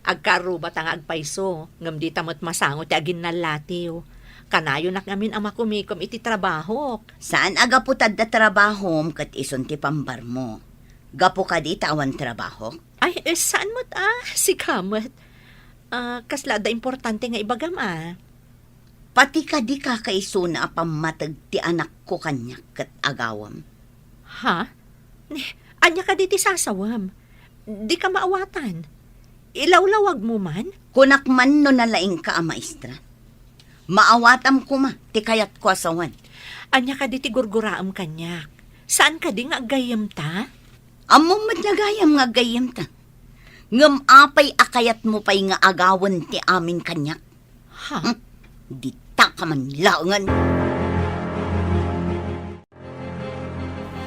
Speaker 4: Agkarubat ang agpaiso, ngam di tamot masangot ti agin nalatiw. Kanayo nak ngamin ang makumikom iti trabaho.
Speaker 3: Saan aga putad da trabahom kat ison ti pambar mo? Gapo ka di tawan trabaho?
Speaker 4: Ay, saan mo't si kamat? Kasla da importante nga ibagam
Speaker 3: Pati ka di ka kaiso na apamatag ti anak ko kanyak kat agawam.
Speaker 4: Ha? Anya ka di ti sasawam? Di ka maawatan. Ilawlawag mo man?
Speaker 3: Kunak man no nalaing ka a maestra. Maawatam ko ma, ti kayat ko asawan.
Speaker 4: Anya ka di ti gurguraam kanyak. Saan ka di nga agayam ta?
Speaker 3: Among madnagayam nga gayam ta. Ngam apay akayat mo pa'y nga agawan ti amin kanyak.
Speaker 4: Ha?
Speaker 3: Di ta ka man laungan.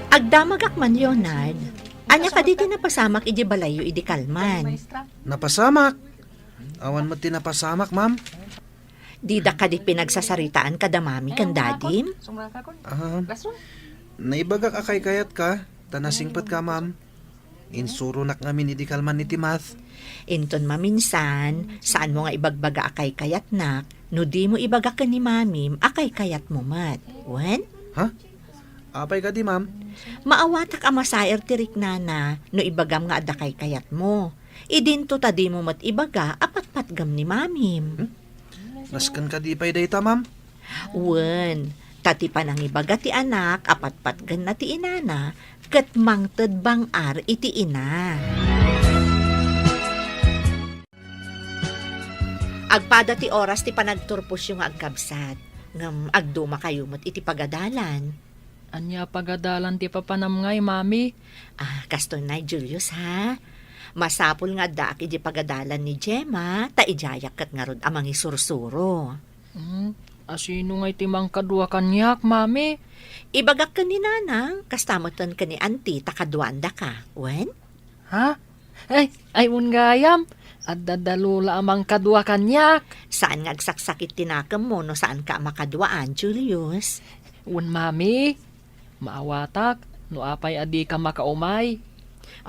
Speaker 4: Agdamagak man, Leonard. Anya ka di ti napasamak iji balayo iji kalman.
Speaker 1: Napasamak. Awan mo tinapasamak, Ma'am.
Speaker 4: Di da ka di pinagsasaritaan kada mami kan dadim?
Speaker 1: Naibagak akay kayat ka. Tanasingpat ka, Ma'am. Insuro nak ngamin idikalman iti math.
Speaker 4: Inton maminsan, saan mo nga ibagbaga akay kayat nak, no di mo ibaga ka ni mamim, akay kayat mo mat. Wen?
Speaker 1: Ha? Apay ka di, Ma'am?
Speaker 4: Maawatak amasayer tirik nana, no ibagam nga adakay kayat mo. Idinto ta di mo mat ibaga, apat-patgam ni mamim.
Speaker 1: Naskan ka di pa'y dayta, Ma'am?
Speaker 4: Wen, tati pa nang ibaga ti anak, apat-patgan na ti inana, kat mangted bang ar iti ina. Agpada ti oras ti panagturpos yung agkabsat, ngam agduma kayo mat iti pagadalan.
Speaker 2: Anya pagadalan ti papanamngay, Mami?
Speaker 4: Kasto na, Julius, ha? Masapul nga daak iti pagadalan ni Gemma, ta ijayak kat nga rod amang isursuro.
Speaker 2: Asino nga iti mangkadwa kanyak, Mami?
Speaker 4: Ibagak ka ni nanang, kastamatan ka ni auntie, takadwanda ka. Wen?
Speaker 2: Ha? Ay, un gayam. At dadalula amang kadwa kanyak.
Speaker 4: Saan nga agsaksakit tinakam mo no saan ka makadwaan, Julius?
Speaker 2: Un mami, maawatak, no apay adi ka makaumay.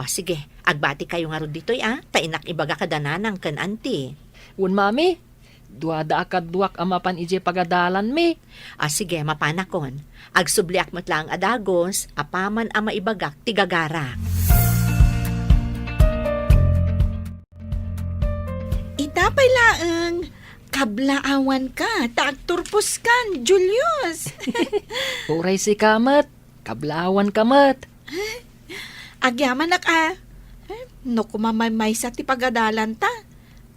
Speaker 4: O sige, agbati kayo nga ron dito'y tainak ibaga kadananang kan anti.
Speaker 2: Un mami, duada akadwak amapan ije pagadalan mi.
Speaker 4: O sige, mapanakon. Agsubliak mo't lang adagos, apaman ama ibagak tigagarak.
Speaker 5: Itapay laeng, kablaawan ka, taagturpos kan, Julius.
Speaker 2: Uray si kamet, kablawan kamet.
Speaker 5: Agyaman no kumamay sa ti pagadalan ta.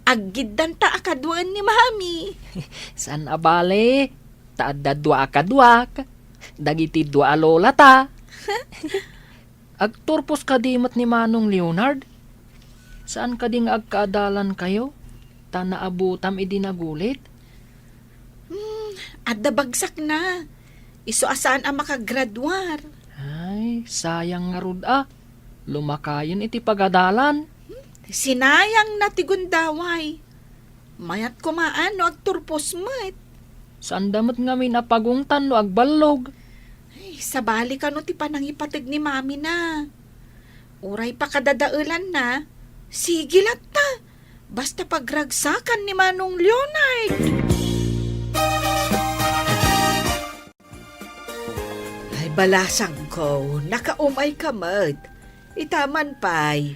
Speaker 5: Aggidan ta akadwaan ni mami.
Speaker 2: San abale, taadda dua akadwak. Dagiti dua lola ta. Agturpos kadimot ni Manong Leonard. Saan ka ding agkaadalan kayo? Ta naabutam idinagulit?
Speaker 5: Adda bagsak na. Iso asaan ang makagradwar.
Speaker 2: Ay, sayang nga rud Lumakayon iti pagadalan.
Speaker 5: Sinayang na ti gundaway. Mayat kumaan no agturpos met.
Speaker 2: Saan damot nga may napagungtan no agbalog?
Speaker 5: Ay, sabali ka no ti panangipatig ni mami na. Uray pa kadadaulan na. Sige lat ta. Basta pagragsakan ni Manong Leonard.
Speaker 6: Ay, balasang ko, nakaumay ka, Mad. Itaman pa'y.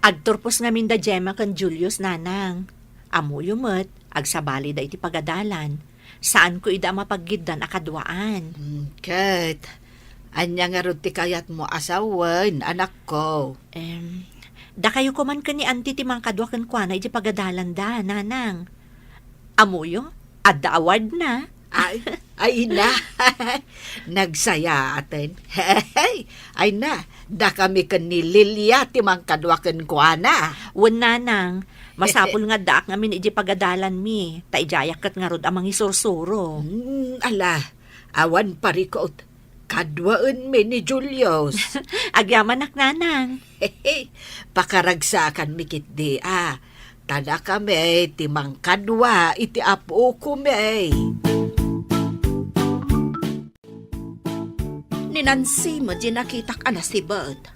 Speaker 4: Agturpos nga minda Gemma kan Julius nanang. Amuyo mo't, agsabali da iti pagadalan. Saan ko ida mapaggidan akadwaan?
Speaker 6: Kat, anya nga ron ti kayat mo asawan, anak ko.
Speaker 4: Da kayo kuman ka ni auntie timang kadwakan kwa na iti pagadalan da, nanang. Amuyo, adda award na.
Speaker 6: Ay na, nagsaya atin. Ay na, da kami kan ni Lilia timang kadwakan kwa na.
Speaker 4: Wan nanang, masapul nga daak ngamin iti pagadalan mi. Taijayak kat nga rod amang isursuro.
Speaker 6: Ala, awan parikot. Kadwaan mi ni Julius.
Speaker 4: Agyaman ak nanang.
Speaker 6: Pakaragsakan mi kit di Tada kami timang kadwa iti apo ko mi.
Speaker 7: Ni Nancy mo di nakitak si Bert.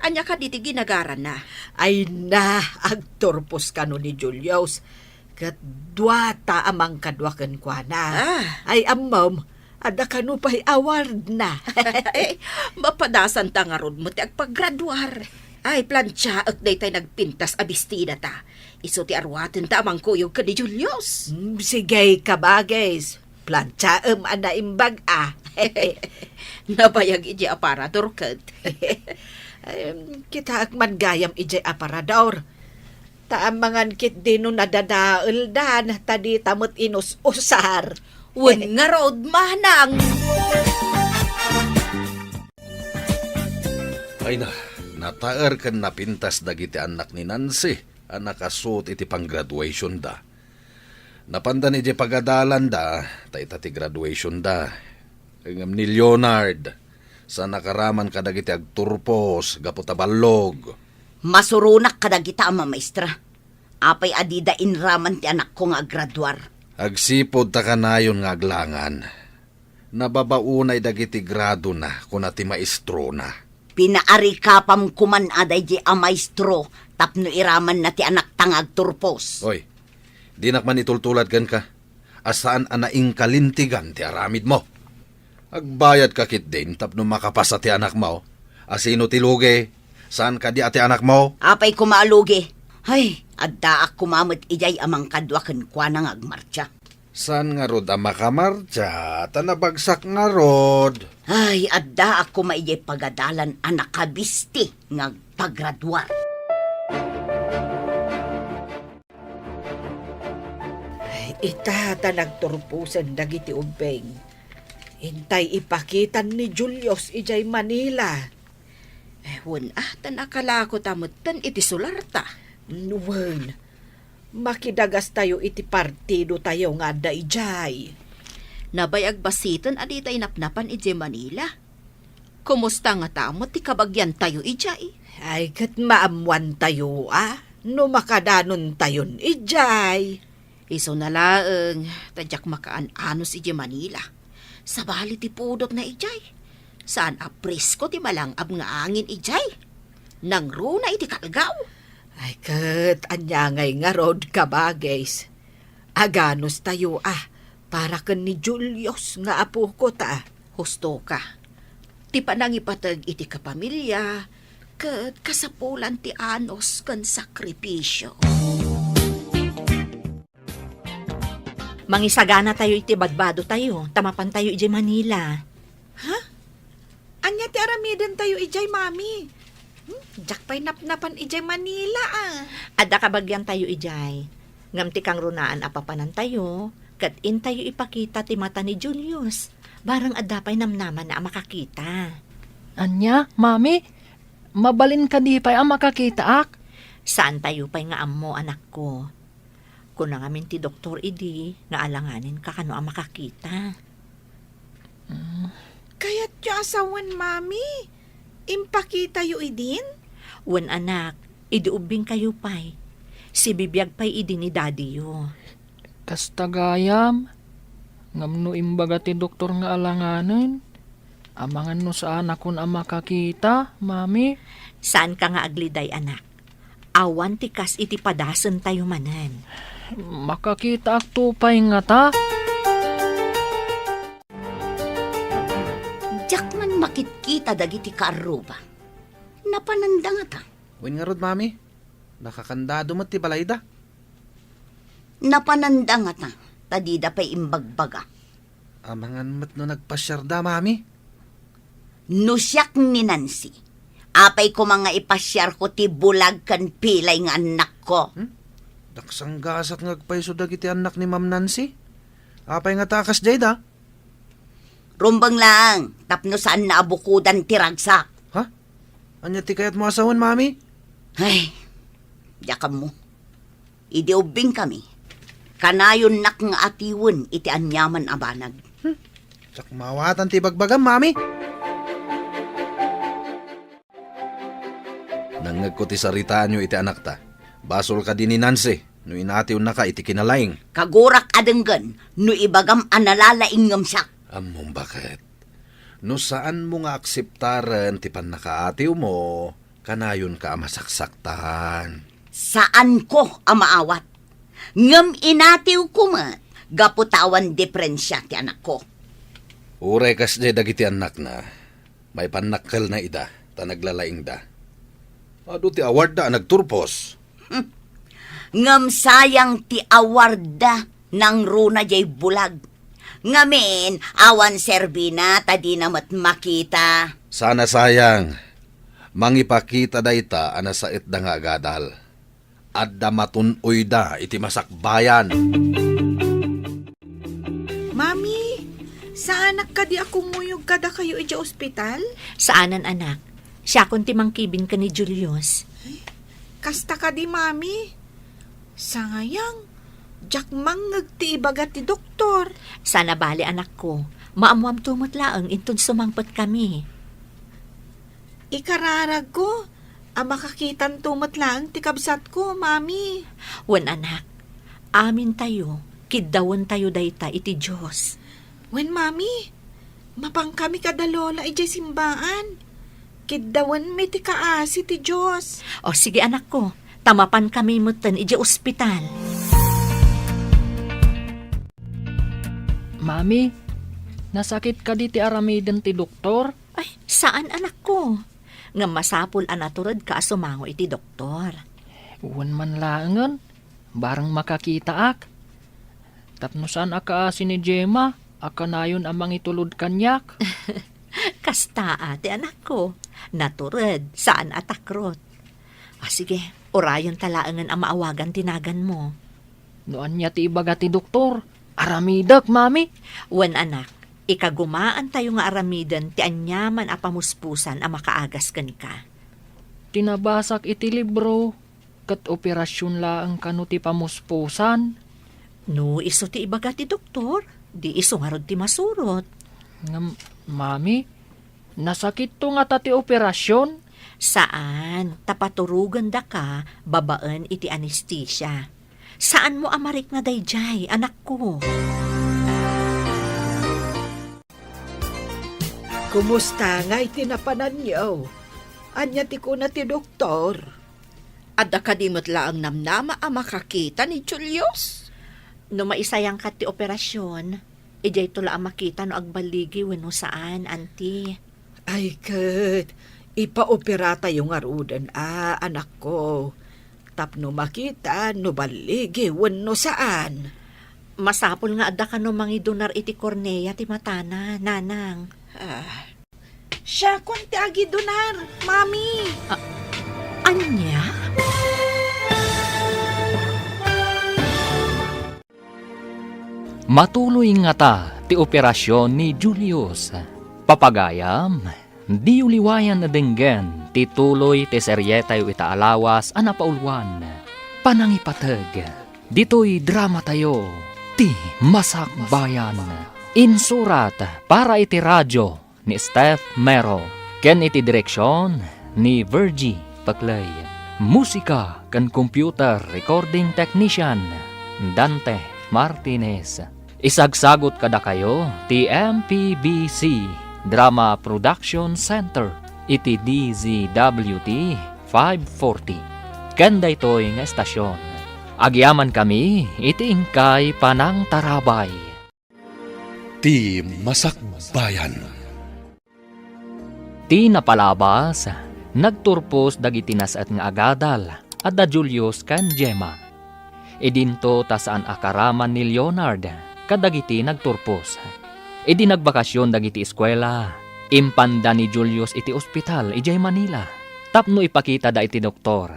Speaker 7: Anya ka diti ginagaran na.
Speaker 6: Ay na, agturpos ka no ni Julius. Kat dwata amang kadwakan kwa na. Ay amam, ada ka no pa'y award na.
Speaker 7: Mapadasan ta nga rod mo ti agpaggraduar. Ay, plansya at day tayo nagpintas abistida ta. Iso ti arwatin ta amang kuyog ka ni Julius.
Speaker 6: Sige kabagis. Planchaem ana imbag
Speaker 7: Nabayag iji aparador kat.
Speaker 6: Kita akman gayam ijay aparador. Taamangan kit dino nadadaal dan tadi tamot inus-usar.
Speaker 7: Wen nga road manang.
Speaker 1: Ay na, nataer kan napintas dagiti anak ni Nancy. Anak asut iti pang-graduation da. Napanda ni di pagadalan da, taita ti graduation da. Ngam ni Leonard, sa nakaraman kadagiti agturpos, gaputaballog.
Speaker 3: Masurunak kadagita ama maestra. Apay adida inraman ti anak ko nga graduar.
Speaker 1: Agsipod ta kanayon nga aglangan. Nababaunay dagiti grado na kuna ti maestro na.
Speaker 3: Pinaari kapam kuman aday di a maestro tapno iraman na ti anak tangag turpos.
Speaker 1: Oy, di nakman itultulad kan ka. Asaan anaing kalintigan ti aramid mo. Agbayad ka kit din tapno makapasa ti anak mo. Asino ti lugi? Saan ka di ati anak mo?
Speaker 3: Apay kumaalugi. Ay, adda ak kumamot ijay amang kadwaken kwa nang agmarcha.
Speaker 1: Saan nga rod ang makamarcha? Tanabagsak nga rod.
Speaker 3: Ay, adda ako maijay pagadalan anak kabisti nga paggraduar.
Speaker 6: Itata nagturpusan dagiti ubeng. Intay ipakitan ni Julius ijay Manila.
Speaker 7: Wen tanakala ko tamutan iti sularta.
Speaker 6: Nuwan, makidagas tayo iti partido tayo nga da ijay.
Speaker 7: Nabayag basitan adi tayo napnapan iti Manila. Kumusta nga tamot ti kabagyan tayo ijay?
Speaker 6: Ay kat maamuan tayo No makadanon tayon, ijay.
Speaker 7: Iso na laeng, tadyak makaan-anos iti Manila. Sa bali ti pudot na ijay. Saan apresko ti malangab nga angin ijay. Nang runa iti kalgaw.
Speaker 6: Ay kat, anyangay nga rod ka bagays. Aganos tayo para kan ni Julius nga apo ko ta.
Speaker 7: Husto ka. Ti panang ipatag iti kapamilya, kat kasapulan ti anos kan sakripisyo.
Speaker 4: Mangisagana tayo iti badbado tayo, tamapan tayo iti Manila.
Speaker 5: Anya ti aramiden tayo ijay, mami. Jak pa'y napnapan ijay Manila
Speaker 4: Adda kabagyan tayo ijay. Ngam ti kang runaan apapanan tayo, kat in tayo ipakita ti mata ni Julius. Barang adda pa'y namnaman na makakita.
Speaker 2: Anya, mami, mabalin ka di pa'y ang makakita ak.
Speaker 4: Saan tayo pa'y nga ammo, anak ko? Kung nangamin ti doktor idi, nga alanganin ka kano ang makakita.
Speaker 5: Kaya't yung asawan, mami. Impakita yu idin?
Speaker 4: Wan anak, idiubing kayo pa'y. Si bibiyag pa'y idi ni daddy yo.
Speaker 2: Kastagayam, ngam no imbaga ti doktor nga alanganin. Amangan no saan akon ang makakita, mami.
Speaker 4: Saan ka nga agliday, anak? Awan ti kas iti padasan tayo manan.
Speaker 2: Makakita ak tupay nga ta.
Speaker 3: Jak man makitkita dagiti kaaruba. Napananda nga ta.
Speaker 1: Wen nga rod, mami. Nakakandado mo ti balayda.
Speaker 3: Napananda nga ta. Tadida pa'y imbagbaga.
Speaker 1: Amangan mat no nagpasyarda, mami.
Speaker 3: No siyak ni Nancy. Apay ko mga ipasyar ko ti bulag kan pilay nga anak ko.
Speaker 1: Daksang gasak ngagpayso dagiti anak ni Ma'am Nancy. Apay nga takas jay da.
Speaker 3: Rumbang lang. Tapno saan naabukudan ti ragsak.
Speaker 1: Ha? Anya ti kayat mo asawan, mami?
Speaker 3: Ay, yakam mo. Idiubing kami. Kanayon nak nga atiwon iti anyaman abanag.
Speaker 1: Sak mawatan ti bagbagam, mami. Nangag ko ti saritaan nyo iti anak ta. Basol ka din ni Nancy. No inatiw na ka iti kinalaing.
Speaker 3: Kagurak adenggan, no ibagam analalaing ngam siya.
Speaker 1: Among bakit? No saan mo nga akseptaran ti panakaatiw mo, kanayon ka masaksaktan.
Speaker 3: Saan ko amaawat? Ngam inatiw ko mat, gaputawan diferensya ti anak ko.
Speaker 1: Uray kas jay dagiti anak na, may panakkel na ida, ta naglalaing da. Ado ti award da nagturpos.
Speaker 3: Ngam sayang ti awarda ng runa jay bulag. Ngamin, awan serbina, tadi namat makita.
Speaker 1: Sana sayang, mangipakita da ita anasait da nga agadal. Adda matunoy da iti masakbayan.
Speaker 5: Mami, saan ka di ako muyog kada kayo ija ospital?
Speaker 4: Saanan, anak? Siya kun ti mangkibin ka ni Julius.
Speaker 5: Kasta ka di, mami. Sayang, jak mangag ti ibagat ti doktor.
Speaker 4: Sana bali, anak ko. Maamuam tumot laang intun sumangpot kami.
Speaker 5: Ikararag ko, makakitan tumot lang ti kabsat ko, mami.
Speaker 4: Wan, anak. Amin tayo. Kiddawan tayo dayta iti Diyos.
Speaker 5: Wen, mami, mapang kami kadalola ijay simbaan. Kiddawan mi ti kaasi ti Diyos.
Speaker 4: O sige, anak ko. Tamapan kami mutan iti ospital.
Speaker 2: Mami, nasakit ka di ti aramiden ti doktor?
Speaker 4: Ay, saan, anak ko? Nga masapul anaturad ka sumango iti doktor.
Speaker 2: Uwan man langan, barang makakita ak. Tapno saan aka si ni Gemma, aka nayon amang itulod kanyak.
Speaker 4: Kasta ate, anak ko. Naturad, saan atakrot. Sige, orayon talaangan ang maawagan tinagan mo.
Speaker 2: Noan niya ti ibaga ti doktor, aramidak, mami.
Speaker 4: Wan, anak, ikagumaan tayo nga aramidan ti anyaman a pamuspusan a makaagas ka.
Speaker 2: Tinabasak iti libro, kat operasyon laang kano ti pamuspusan.
Speaker 4: No, iso ti ibaga ti doktor, di iso nga rod ti masurot.
Speaker 2: Mami, nasakit to nga ta ti operasyon.
Speaker 4: Saan? Tapaturugan da ka, babaan iti anesthesia. Saan mo amarik na dayjay, anak ko?
Speaker 6: Kumusta nga itinapanan niyo? Anya ti ko na ti doktor.
Speaker 7: Adda kadimot laang namnama ang makakita ni Julius.
Speaker 4: No maisayang ka ti operasyon, ijay tula ang makita no agbaligi wenno saan, auntie.
Speaker 6: Ay, kat, ipaopera tayo nga rudan, anak ko. Tapno makita, no baligi, wano saan.
Speaker 4: Masapol nga adda ka no mangidunar iti kornea ti matana, nanang.
Speaker 5: Siya kon ti agi donar, mami.
Speaker 4: Anya?
Speaker 2: Matuloy nga ta ti operasyon ni Julius. Papagayam, di uliwayan na denggen ti tuloy ti seryetayo itaalawas a napaulwan. Panangipateg, dito'y drama tayo, ti Masak Bayan. Insurat para iti radyo ni Steph Mero, ken iti direksyon ni Virgie Paclay. Musika kan computer recording technician Dante Martinez. Isagsagot kada kayo ti MPBC Drama Production Center iti DZWT 540. Kanda ito'y nga estasyon. Agyaman kami iti ingkay Panang Tarabay.
Speaker 8: Ti Masak Bayan.
Speaker 2: Ti napalabas, nagturpos dagiti nasat nga agadal at da Julius kan Gemma. Idinto ta saan akaraman ni Leonard kadagiti nagturpos. Idi nagbakasyon dagiti eskwela. Impanda ni Julius iti ospital ijay Manila. Tapno ipakita da iti doktor.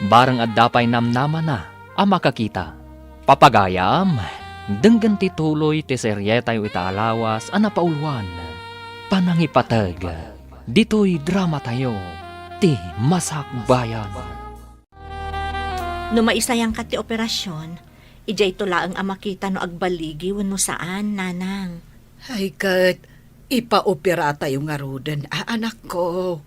Speaker 2: Barang addapay namnama na ang makakita. Papagayam, denggan ti tuloy ti seryetayo itaalawas a napaulwan. Panangipateg, dito'y drama tayo, ti Masak Bayan.
Speaker 4: No maisayang ka ti operasyon, ijay tulaang ang makita no agbaligi wenno saan, nanang.
Speaker 6: Ay, kat, ipaopera tayo nga rudan, anak ko.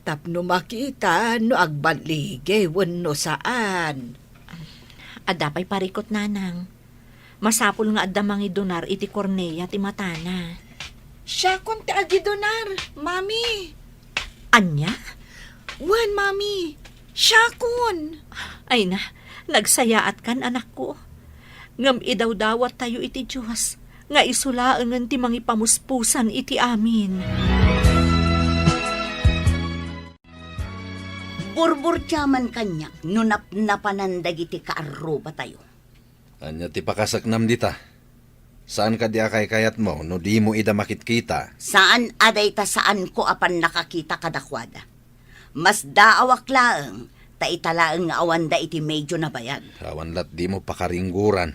Speaker 6: Tapno makita, no agbaligi, wano saan.
Speaker 4: Adapay parikot, nanang. Masapul nga adda mangidunar iti kornea ti matana.
Speaker 5: Siya kon ti agi donar, mami.
Speaker 4: Anya?
Speaker 5: Wan, mami. Siya kon.
Speaker 4: Ay na, nagsayaat kan, anak ko. Ngam idaw-dawat tayo iti Diyos, nga isulaangan ti mangipamuspusan iti amin.
Speaker 3: Burbur tiyaman kanya, nunap napanandag iti kaaruba tayo.
Speaker 1: Anya ti pakasaknam dita. Saan ka di akay kayat mo no di mo ida makitkita?
Speaker 3: Saan aday ta saan ko apan nakakita kadakwada. Mas daawak laeng, ta italaeng nga awanda iti medyo na bayag.
Speaker 1: Awanlat di mo pakaringguran.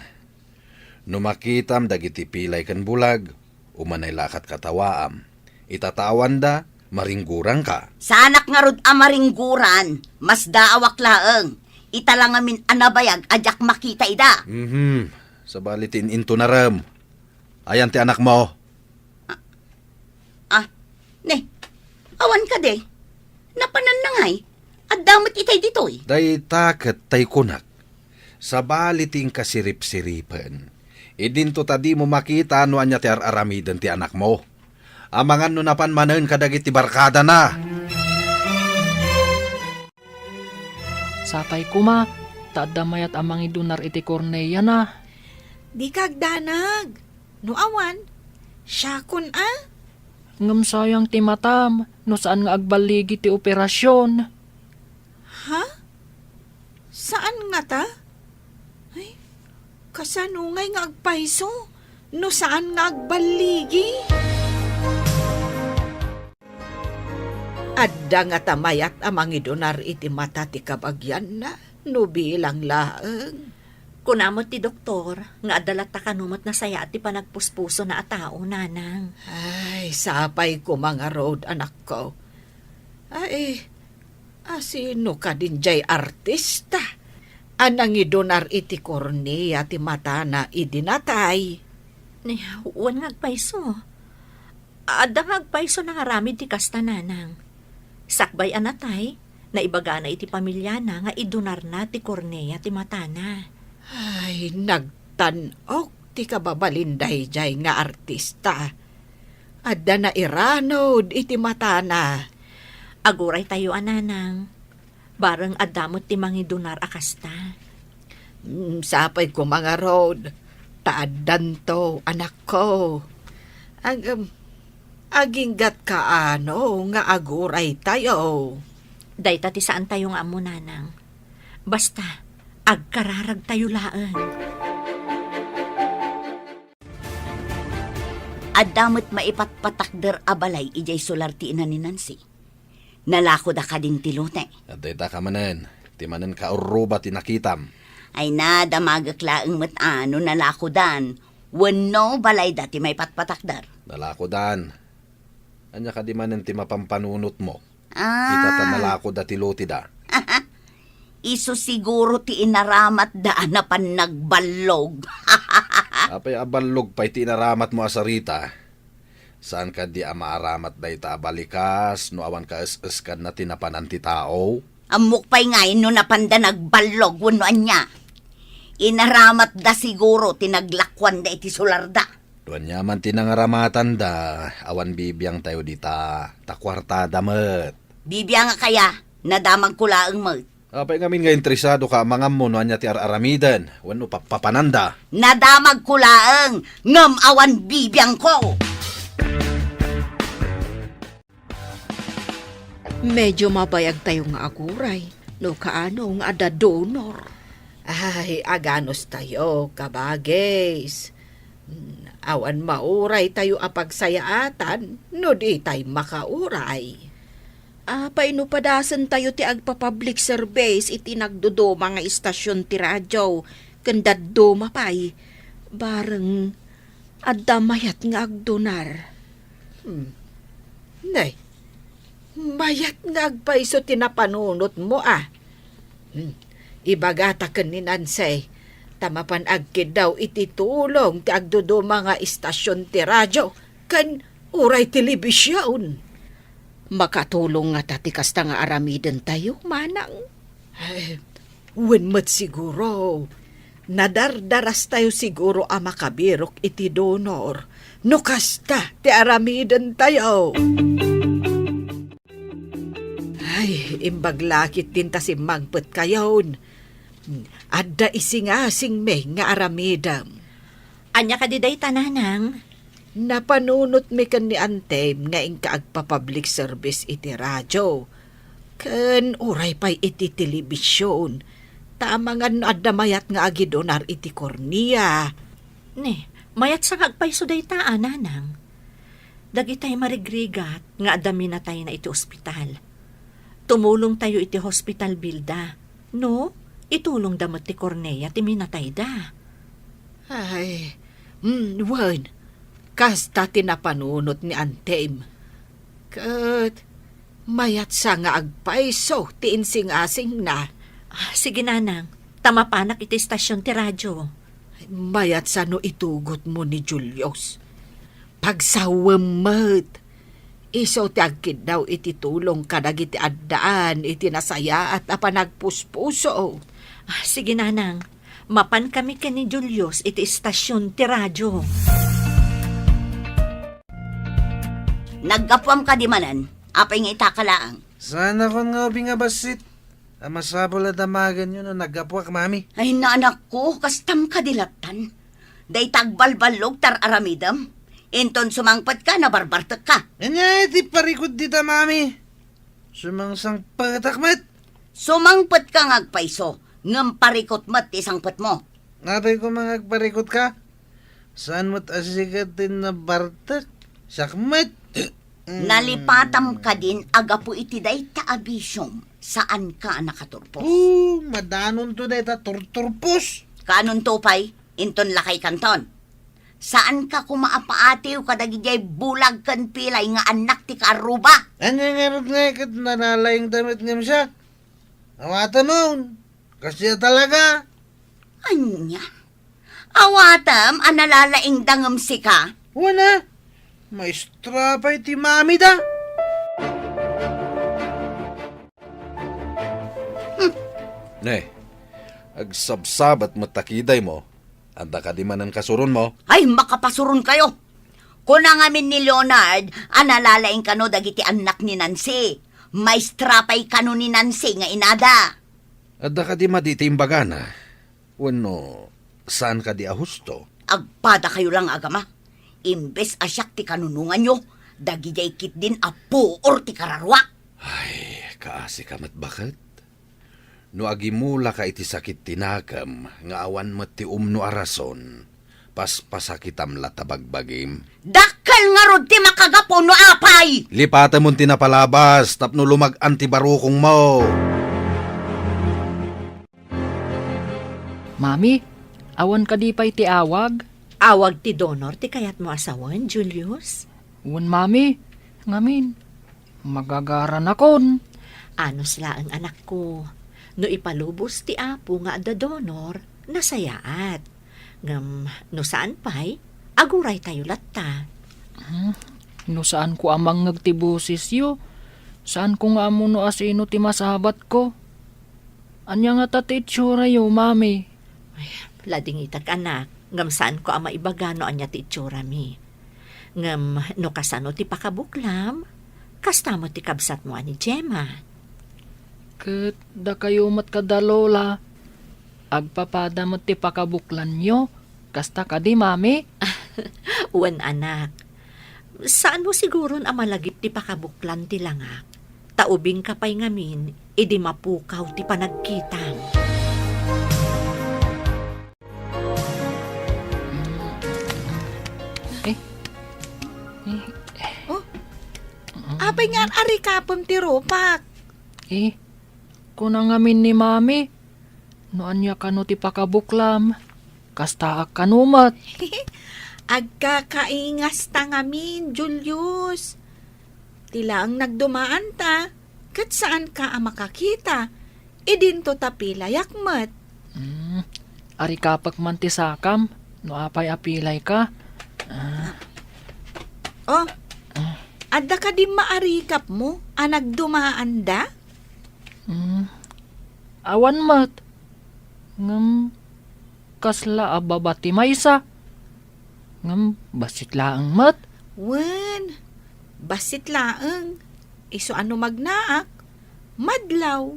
Speaker 1: No makitam dagiti pilay kan bulag, umanay lakat katawaam. Itatawan da, maringguran ka.
Speaker 3: Sanak nga rod amaringguran, mas daawak laeng. Italang amin anabayag, ajak makita ida.
Speaker 1: Sa balitin into na ram. Ayan ti anak mo.
Speaker 3: Ne, awan ka de. Napanan na ngay, at damot itay ditoy.
Speaker 1: Day taket tay kunak. Sa baliting kasirip-siripan. Idinto tadi mo makita no anya ti aramidan ti anak mo. Amangan no napanmanen kadagiti barkada na.
Speaker 2: Sapay kuma, taadamayat amang idunar iti kornea na.
Speaker 5: Di kagdanag. No awan. Siya kon
Speaker 2: Ngam sayang ti matam, no saan nga agbaligi ti operasyon.
Speaker 5: Ha? Saan nga ta? Ay, kasanungay nga agpaiso. No saan nga agbaligi?
Speaker 6: Adda nga tamayat amang idonar iti mata ti kabagyan na, no bilang laeng.
Speaker 4: Kunamot ti doktor, nga adalat ta kanumot na saya at ti panagpuspuso na atao, nanang.
Speaker 6: Ay, sapay ko mga road, anak ko. Ay, asino ka din jay artista? Anang idonar iti kornea ti mata na idinatay.
Speaker 4: Ni, uwan nga agpaiso. Adda nga agpaiso na ngaramid ti kasta, nanang. Sakbay anatay, na ibaga na iti pamilya na nga idunar na ti Cornea ti matana.
Speaker 6: Ay, nagtanok ti kababalinday jay nga artista. Adda na iranod iti matana.
Speaker 4: Aguray tayo ananang, bareng adamot ti mangidunar akasta.
Speaker 6: Sapay ko mga road, taaddan to, anak ko. Aginggat kaano nga aguray tayo.
Speaker 4: Dayta ti saan tayo nga amo nanang. Basta, agkararag tayo laeng.
Speaker 3: Adamot maipatpatakder abalay ijay solar ti ina ni Nancy. Nalako da ka din tilute.
Speaker 1: At dayta ka manen, ti manen ka uruba ti nakitam.
Speaker 3: Ay nada magaklaang matano nalako dan. Wano balay dati may patpatakder.
Speaker 1: Nalako dan. Anya ka di manen ti mapampanunot mo.
Speaker 3: Ah.
Speaker 1: Kita ta nalako da ti luti da.
Speaker 3: Iso siguro ti inaramat daan na pan nagballog.
Speaker 1: Apay abalog pa'y ti inaramat mo asarita. Saan ka di amaaramat da ita abalikas, no awan ka es ka na tinapanan ti tao?
Speaker 3: Amok pa'y ngayon no napanda nagballog, wano anya. Inaramat da siguro tinaglakwan da iti sularda.
Speaker 1: Duan yaman tinangaramatan da, awan bibiyang tayo dita, takwarta damet.
Speaker 3: Bibya nga kaya, nadamag kulaang mo.
Speaker 1: Apay ngamin nga interesado ka, mga mo no anya ti araramidan, wano papananda.
Speaker 3: Nadamag kulaang, ngam awan bibiyang ko.
Speaker 7: Medyo mabayag tayo nga aguray. No kaano nga ada donor.
Speaker 6: Ay, aganos tayo, kabagis. Awan mauray tayo apagsayaatan, no di tayo makauray.
Speaker 7: Paino padasan tayo ti agpa-public service iti nagdodo mga istasyon ti radyo. Kandaddo mapay. Bareng adda mayat nga agdonar.
Speaker 6: Nay, mayat nga agpaiso tinapanunot mo Ibagata ken ni Nansay, tamapan agkid daw iti tulong ti agdodo mga istasyon ti radyo, kan uray telebisyon.
Speaker 7: Makatulong nga tati kasta nga aramiden tayo, manang.
Speaker 6: Ay, wenmet siguro. Nadardaras tayo siguro a makabirok iti donor. No kasta ti aramiden tayo. Ay, imbaglakit din ta si magpet kayon. Adda isingasing me nga aramidam.
Speaker 4: Anya ka diday tananang.
Speaker 6: Napanunot mi kan ni Antem nga ingka agpa-public service iti radyo. Ken uray pa'y iti telebisyon. Tama nga adda mayat nga agidonar iti Cornea.
Speaker 4: Ne, mayat sa agpayso day ta ananang. Dagitay marigrigat nga adami na tayo na iti ospital. Tumulong tayo iti hospital bilda. No, itulong damot ti Cornea ti minatay da.
Speaker 6: Ay, wan. Kasta tinapanunot ni Antem. Kat, mayat sa nga agpaiso ti insing-asing na.
Speaker 4: Sige nanang, tamapanak iti istasyon ti radyo.
Speaker 6: Mayat sa no itugot mo ni Julius. Pagsawamat. Iso ti agkid daw iti tulong kadag iti addaan iti nasaya at apanagpuspuso.
Speaker 4: Sige nanang, mapan kami ka ni Julius iti istasyon ti radyo.
Speaker 3: Naggapwam ka di manan, apay nga itakalaang.
Speaker 1: Sana kon nga nga basit. Masabol na damagan yun no nagapwak, mami.
Speaker 3: Ay naanak ko, kastam ka dilatan. Day tagbalbalog tar aramidam. Inton sumangpat ka, nabarbartak ka.
Speaker 1: Anya, di parikod dita, mami. Sumangsang patakmat.
Speaker 3: Sumangpat ka ngagpaiso, ngam parikot mat isangpat mo.
Speaker 1: Ngapay ko mga parikot ka. Saan mo't asigat din na bartak? Sakmat.
Speaker 3: Nalipatam ka din agapu iti day taabisyom. Saan ka nakaturpos?
Speaker 1: Madanon to na ita turturpos.
Speaker 3: Kanon tupay, inton lakay kanton. Saan ka kumaapaatiw kadagijay bulag kan pilay nga anak ti karuba?
Speaker 1: Anya nga rin nga ikat nanalayang damit nga siya. Awatan nun. Kasi talaga.
Speaker 3: Anya? Awatam, analalaing dangam si ka?
Speaker 1: Wala. Maestra pa iti mami da. Ne, agsabsab at matakiday mo, anda ka di manan kasuron mo.
Speaker 3: Ay, makapasuron kayo. Kuna ngamin ni Leonard, analalaing kano dagiti anak ni Nancy. Maestra pa'y kano ni Nancy nga inada.
Speaker 1: Adda ka di maditimbaga na. Wano, saan ka di ahusto?
Speaker 3: Agpada kayo lang agama. Imbes asyak ti kanunungan nyo, dagijay kit din apo or ti kararwa.
Speaker 1: Ay, kaasi ka mat bakit? No agimula ka iti sakit tinagam, nga awan mo ti umno arason, paspasakitam latabagbagim.
Speaker 3: Dakal nga rod ti makagapo no apay!
Speaker 1: Lipata mo tinapalabas, tapno lumag-an ti barukong mo.
Speaker 2: Mami, awan ka di pa'y ti awag?
Speaker 4: Awag ti donor ti kayat mo asawan, Julius.
Speaker 2: Wan mami, ngamin, magagaran akon.
Speaker 4: Anos la ang anak ko. No ipalubos ti apo nga ada donor, nasayaat. Ngam, no saan pa'y, aguray tayo latta.
Speaker 2: No saan ko amang nagtibusis yo? Saan ko nga mo no asino ti masabat ko? Anya nga tati itsura yo, mami.
Speaker 4: Lading itag anak, ngam saan ko ama ibagano anya ti itsura mi. Ngam, no kasano ti pakabuklam, kasta mo ti kabsat mo ani Gemma.
Speaker 2: Ket da kayo mat kadalola. Agpapada mo ti pakabuklan nyo. Kasta ka di, mami?
Speaker 4: Wan anak, saan mo siguron amalagip ti pakabuklan ti langak? Taubing kapay ngamin, idi mapukaw ti panagkitang.
Speaker 5: Apay nga ari kapam ti ropak.
Speaker 2: Kunang amin ni mami. No anya ka no ti pakabuklam. Kasta ak kanumat.
Speaker 5: Agkakaingas ta ngamin, Julius. Tila ang nagdumaan ta, kat saan ka ang makakita? Idinto tapila yakmat.
Speaker 2: Ari kapak man ti sakam. No apay apilay ka.
Speaker 5: Oh, adda ka di maarikap mo, ang nagdumaan da?
Speaker 2: Awan mat. Ngam, kasla ababati maysa. Ngam, basit laang mat.
Speaker 5: Wen, basit laeng. Iso ano magnaak? Madlaw.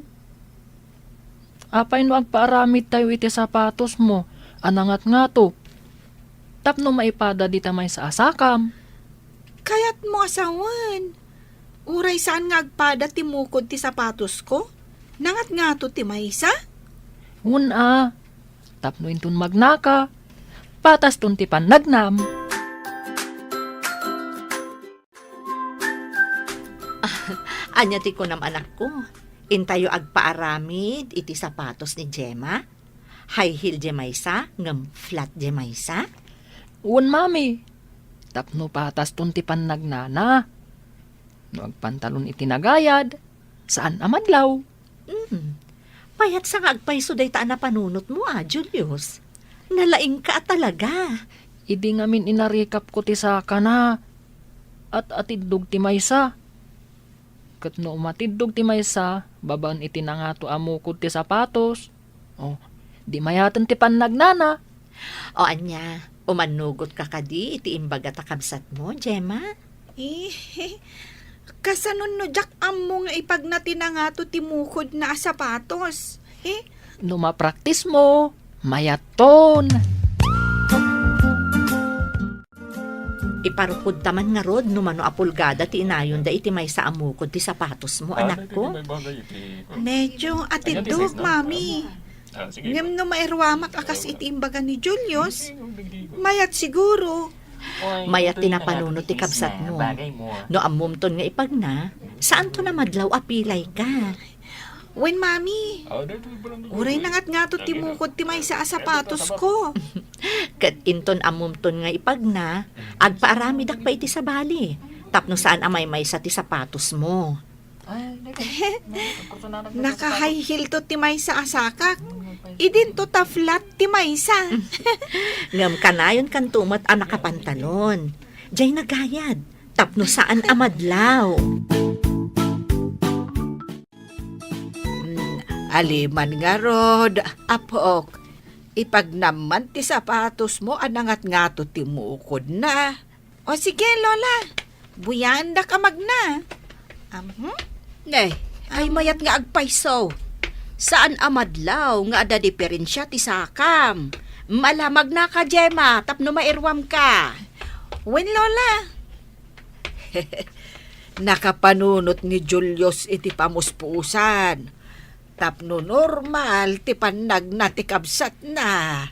Speaker 2: Apay no agpaaramid tayo iti sapatos mo. Anangat nga to. Tapno maipada di tamay sa asakam.
Speaker 5: Kayat mo asawan. Uray saan nga agpada timukod ti sapatos ko? Nangat nga to ti maysa?
Speaker 2: Una, tapno intun magnaka. Patas tun ti panagnam.
Speaker 4: Anya ti kunam anak ko. Intayo agpaaramid iti sapatos ni Gemma. High heel Gemaysa, ngam flat Gemaysa.
Speaker 2: Un mami. Tapno patas tun ti panagnana. No agpantalon iti nagayad. Saan amadlaw?
Speaker 4: Payat sa nga agpaiso day taan na panunot mo Julius. Nalaing ka talaga.
Speaker 2: Idi ngamin inarikap ko ti saka na. At atidog ti maysa. Kat no matidog ti maysa, babaan iti na nga to amukod ti sapatos. Di mayatan ti panagnana.
Speaker 4: O anya, umanugot ka kadi iti imbaga takabsat mo, Gemma?
Speaker 5: Kasanon no jak ammo nga ipag natin na nga to timukod na sapatos.
Speaker 2: No mapraktis mo, mayaton.
Speaker 4: Iparukod taman nga rod no mano apulgada ti inayon da iti may sa amukod ti sapatos mo, anak ko.
Speaker 5: Medyo atidog, mami. Ngem no mairwamak akas iti imbaga ni Julius. Mayat siguro.
Speaker 4: Mayat tinapanunot ti kabsat mo. No amumton nga ipag na, saan to na madlaw apilay ka?
Speaker 5: Wen, mami. Uray nangat nga to timukod ti may sa sapatos ko.
Speaker 4: Kat inton amumton nga ipag na, agpaaramidak pa iti sa bali. Tapno saan amay may sa ti sapatos mo.
Speaker 5: Naka-high heel to ti may sa asakak. Idin to ta flat ti may sa.
Speaker 4: Ngam kanayon kan tumat ang nakapantalon. Diyay nagayad. Tapno saan amadlaw.
Speaker 6: Haliman nga rod, apok. Ipag naman ti sapatos mo, anangat nga to timukod na.
Speaker 5: O sige, Lola. Buyan da ka magna.
Speaker 7: Nay, ay mayat nga agpayso. Saan amadlaw nga ada diferensya ti sakam? Malamag na ka, Gemma, tapno mairwam ka.
Speaker 5: Wen, Lola.
Speaker 6: Nakapanunot ni Julius iti pamuspusan. Tapno normal, ti panag na ti kabsat na.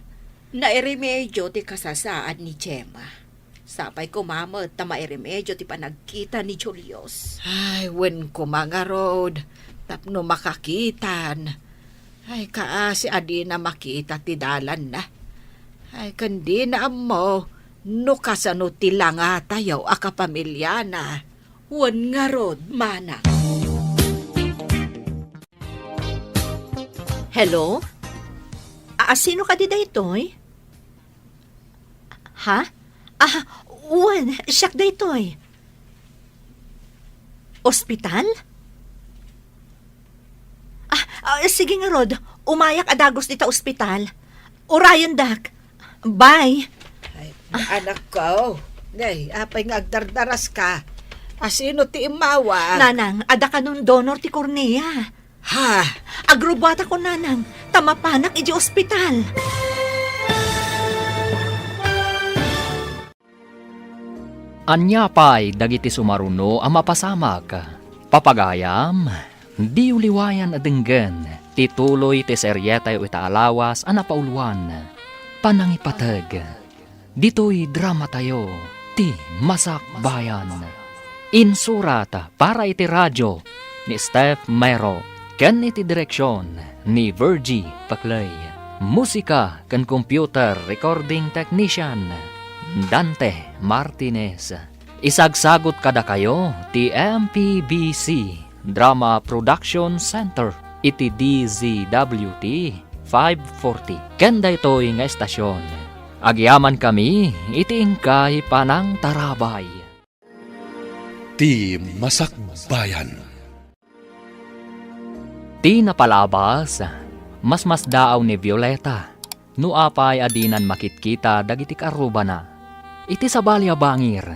Speaker 7: Nairemedyo ti kasasaan ni Gemma. Sapay ko mamad ta mairemedyo ti panagkita ni Julius.
Speaker 6: Ay, wen ko mga rod. Tapno makakitan. Ay, kaasi adi na makita ti dalan na. Ay, kandi na mo. No kasano ti langa tayo akapamilya na.
Speaker 7: Wan nga rod, mana.
Speaker 4: Hello? Sino ka di daytoy? Ha? Uwan, siyak daytoy. Ospital? Sige nga, Rod. Umayak adagos dita ospital. Urayan, Dak. Bye.
Speaker 6: Ay, anak ko. Nay, apay nga agdardaras ka. Asino ti imawa?
Speaker 4: Nanang, ada ka nun donor ti Cornea.
Speaker 6: Ha?
Speaker 4: Agrobata ko, Nanang. Tamapanak iji ospital.
Speaker 2: Anya pa'y dagiti sumaruno ang mapasamak. Papagayam, di uliwayan adenggen, tituloy ti seryetay o itaalawas ang napauluan. Panangipatag, dito'y drama tayo, ti Masak Bayan. Insurat para iti radyo ni Steph Mero, ken iti direksyon ni Virgie Paclay. Musika ken computer recording technician Dante Martinez. Isagsagot kada kayo ti MPBC Drama Production Center iti DZWT 540. Kenda ito'y nga estasyon. Agyaman kami iti ingkay panang tarabay.
Speaker 8: Ti Masak Bayan.
Speaker 2: Ti napalabas, mas daaw ni Violeta. Nuapay adinan makitkita dagiti karuba na. Iti sabali a bangir,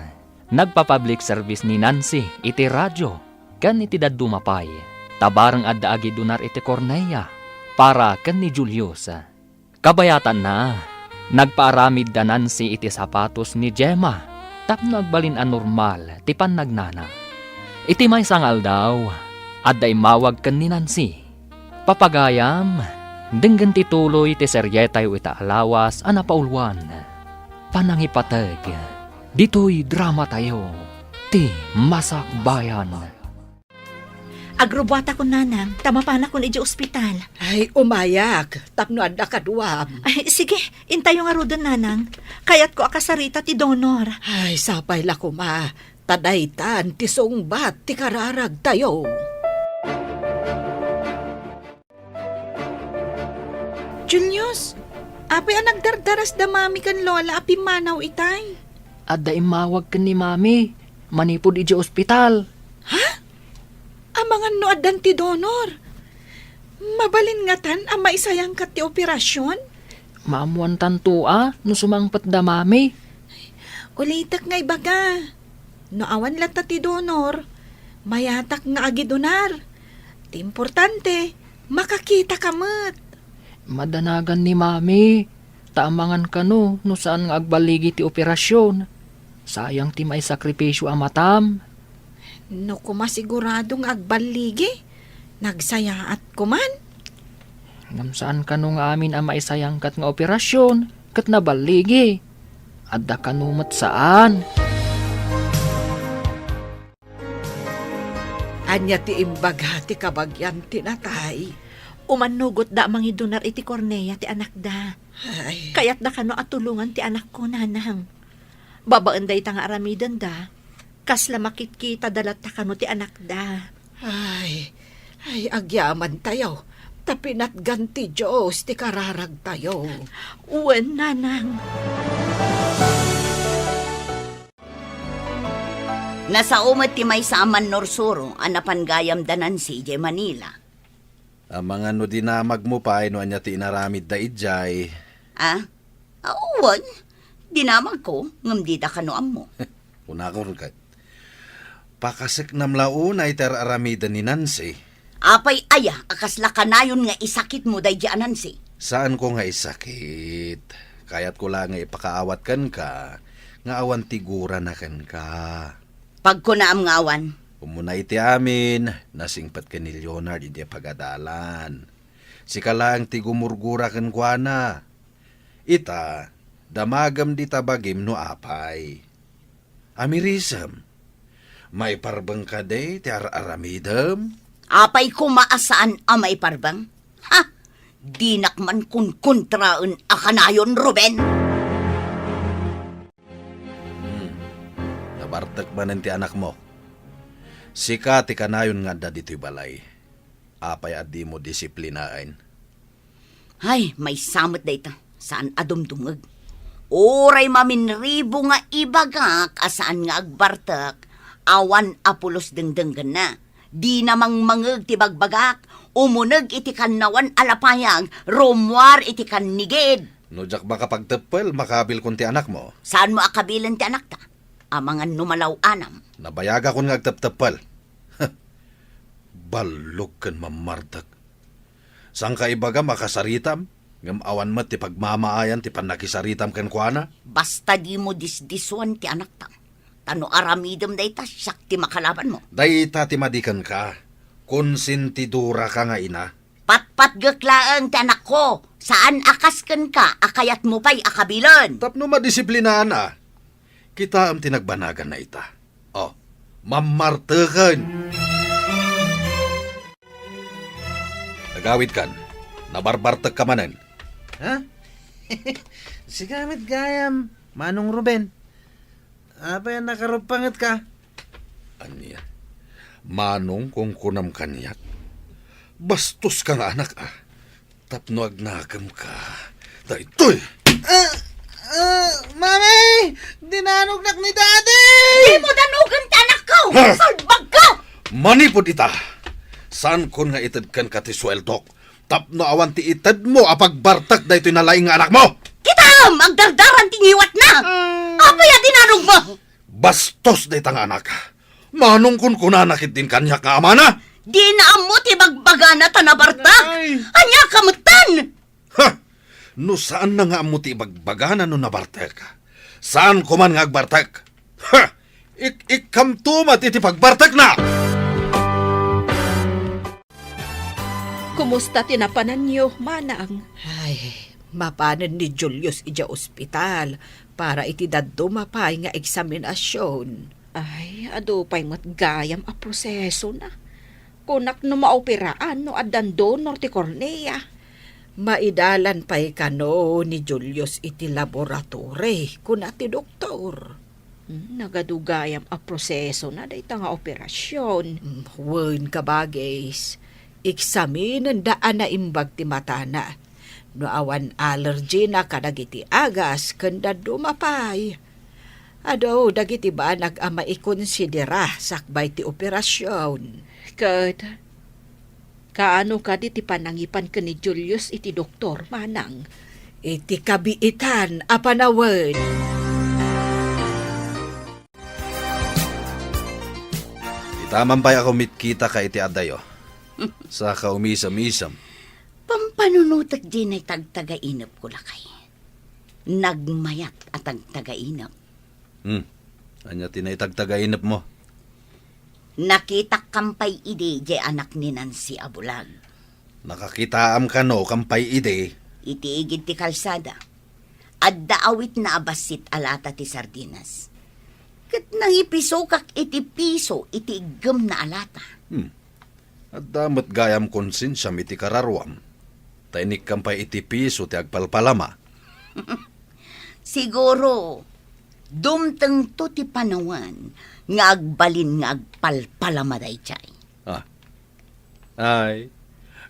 Speaker 2: nagpa-public service ni Nancy iti radyo, kan iti dadumapay. Tabarang adda agi dunar iti Cornea, para kan ni Julius. Kabayatan na, nagpaaramid da Nancy iti sapatos ni Gemma, tapno agbalin a normal, ti pannagnana. Iti may sangal daw, adda imawag kan ni Nancy. Papagayam, denggan ti tuloy ti seryetay o itaalawas a napaulwan. Panangipatag, dito'y drama tayo, ti Masak Bayan.
Speaker 4: Agrobata ko, Nanang. Tamapanak ko iji ospital.
Speaker 6: Ay, umayak. Tapno adda kaduam.
Speaker 4: Ay, sige, intayo nga rodan, Nanang. Kayat ko akasarita ti donor.
Speaker 6: Ay, sapay la kuma. Tadaytan, ti sungbat, ti kararag tayo.
Speaker 5: Julius, apay ang nagdardaras da mami kan Lola api manaw itay.
Speaker 2: Adda imawag ka ni Mami, manipod iji ospital.
Speaker 5: Amangan no adan ti donor. Mabalin nga tan ang maisayang kat ti operasyon.
Speaker 2: Maamuan tantua, no sumangpat da Mami.
Speaker 5: Ulitak nga ibaga. No awan lata ti donor, mayatak nga agidonar. Ti importante, makakita kamat.
Speaker 2: Madanagan ni Mami, taamangan ka no saan nga agbaligi ti operasyon. Sayang ti may sakripisyo amatam.
Speaker 5: No kumasiguradong agbaligi, nagsayaat kuman.
Speaker 2: Ngam saan ka no nga amin ang maisayang kat nga operasyon, kat nabaligi. Adda ka numat saan?
Speaker 6: Anya ti imbaga ti kabagyan tinatay.
Speaker 4: Umanugot da mangi donar iti Cornea ti anak da.
Speaker 6: Ay,
Speaker 4: Kayat da kano atulungan ti anak ko, Nanang. Babaan da itang aramidan da. Kasla makitkita dalat ta kano ti anak da.
Speaker 6: ay, agyaman tayo. Tapinat ganti Diyos, ti kararag tayo.
Speaker 4: Uwan, Nanang.
Speaker 3: Nasa umat ti may saman norsuro, anapan gayam danan si Manila.
Speaker 1: Ang mga no dinamag mo pa, no anya ti inaramid da ijay.
Speaker 3: Ah? Awan. Dinamag ko, ngam di da kanuam mo.
Speaker 1: Una ko rin pakasik nam launay ter aramida ni Nancy.
Speaker 3: Apay aya, akas lakanayon nga isakit mo day dianan si.
Speaker 1: Saan ko nga isakit? Kaya't ko lang nga ipakaawat kan ka, nga awan tigura na kan ka.
Speaker 3: Pag ko naam nga awan,
Speaker 1: Umuna iti amin, nasingpat ka ni Leonard, hindi pagadalan. Sika lang tigumurgura kan kwa na. Ita, damagam di tabagim no apay. Amirisam, may parbang ka day, ti aramidam.
Speaker 3: apay ko maasaan amay parbang. Ha? Di nakman kun kontraen akanayon, Ruben.
Speaker 1: Nabartak man ti anak mo. Sika ti kanayon nga da dito'y balay. Apay addi mo disiplinain.
Speaker 3: Ay, may samot da ita. Saan adumdungag? Oray maminribo nga ibagak asaan nga agbartak. Awan apulos dengdenggan na. Di namang mangeg ti bagbagak. Umuneg iti kanawan alapayang. Romwar iti kanigid.
Speaker 1: No jak baka pagtepel, makabil kun ti anak mo.
Speaker 3: Saan mo akabilan ti anak ta? Amangan numalaw anam.
Speaker 1: Nabayaga kun nga agteptepel. Balog kan mamartak. Sang ka ibaga makasaritam? Ngam awan mo ti pagmamaayan ti panakisaritam kan kuana?
Speaker 3: Basta di mo disdiswan ti anak ta. Tano aramidem da ita, siyak ti makalaban mo.
Speaker 1: Dayta ti madikan ka. Konsentidura ka nga ina.
Speaker 3: Patpat gaklaang ti anak ko. Saan akasken ka, akayat mo pa'y akabilan.
Speaker 1: Tapno madisiplinaan ah. Kita am tinagbanagan na ita. Oh, mamartakan. Nagawid kan. Nabarbartag ka manan.
Speaker 9: Ha? Sigamit gayam, Manong Ruben. Apa yan nakarupangat ka?
Speaker 1: Anya, manong kung kunam kanyak. Bastos ka nga anak ah. Tapno agnakam ka. Daytoy!
Speaker 9: Mami! Dinanugnak ni Daddy!
Speaker 3: Di mo danugan ti anak ko!
Speaker 1: Ha?
Speaker 3: Salbag ka!
Speaker 1: Manipod ita! Saan kon nga itad kan ka ti sweldok? Tapno awan ti itad mo apagbartak daytoy nalaing nga anak mo!
Speaker 3: Kita! Magdardaran tingiwat na! Apaya dinanong mo!
Speaker 1: Bastos day tang anak. Manong kun kunanakit din kanyak nga ama na.
Speaker 3: Di na amo ti bagbaga na tanabartak! Anya kamutan!
Speaker 1: Ha! No saan na nga mo ti bagbagana no nabartek? Saan ko man nga agbartek? Ha! Ikamtumat iti pagbartek na!
Speaker 6: Kumusta tinapanan niyo, manang? Ay, mapanan ni Julius ija ospital para iti daddo mapay nga eksaminasyon. Ay, ado pa'y matgayam a proseso na. Kunak no maoperaan no adan donor ti kornea. Maidalan pa'y kano ni Julius iti laboratory kuna ti doktor. Nagadugayam a proseso na dayta nga operasyon. Wen ka bagay. Eksaminen daan na imbag ti matana. No awan allergy na kadagiti agas kanda dumapay. Ado dagiti ba nag-ama ikonsidera sakbay ti operasyon. Kaano ka di ti panangipan ka ni Julius iti doktor manang? Iti kabiitan apanawen.
Speaker 1: Itaman pa'y ako mitkita ka iti adayo. Sa kaumisam-isam.
Speaker 3: Pampanunutak din ay tagtagainap ko lakay. Nagmayat at tagtagainap.
Speaker 1: Anya tinaytagtagainap mo.
Speaker 3: Nakita kampay ide jay anak ni Nancy Abulag.
Speaker 1: Nakakitaam ka no, kampay ide.
Speaker 3: Itiigid ti kalsada. At daawit na abasit alata ti sardinas. Kat nang ipisokak iti piso iti igam na alata.
Speaker 1: At damat gayam konsensya iti kararwam. Tainik kampay iti piso ti agpalpalama.
Speaker 3: Siguro, dumteng to ti panawan nga agbalin nga agpalpalama dayjay.
Speaker 1: Ay,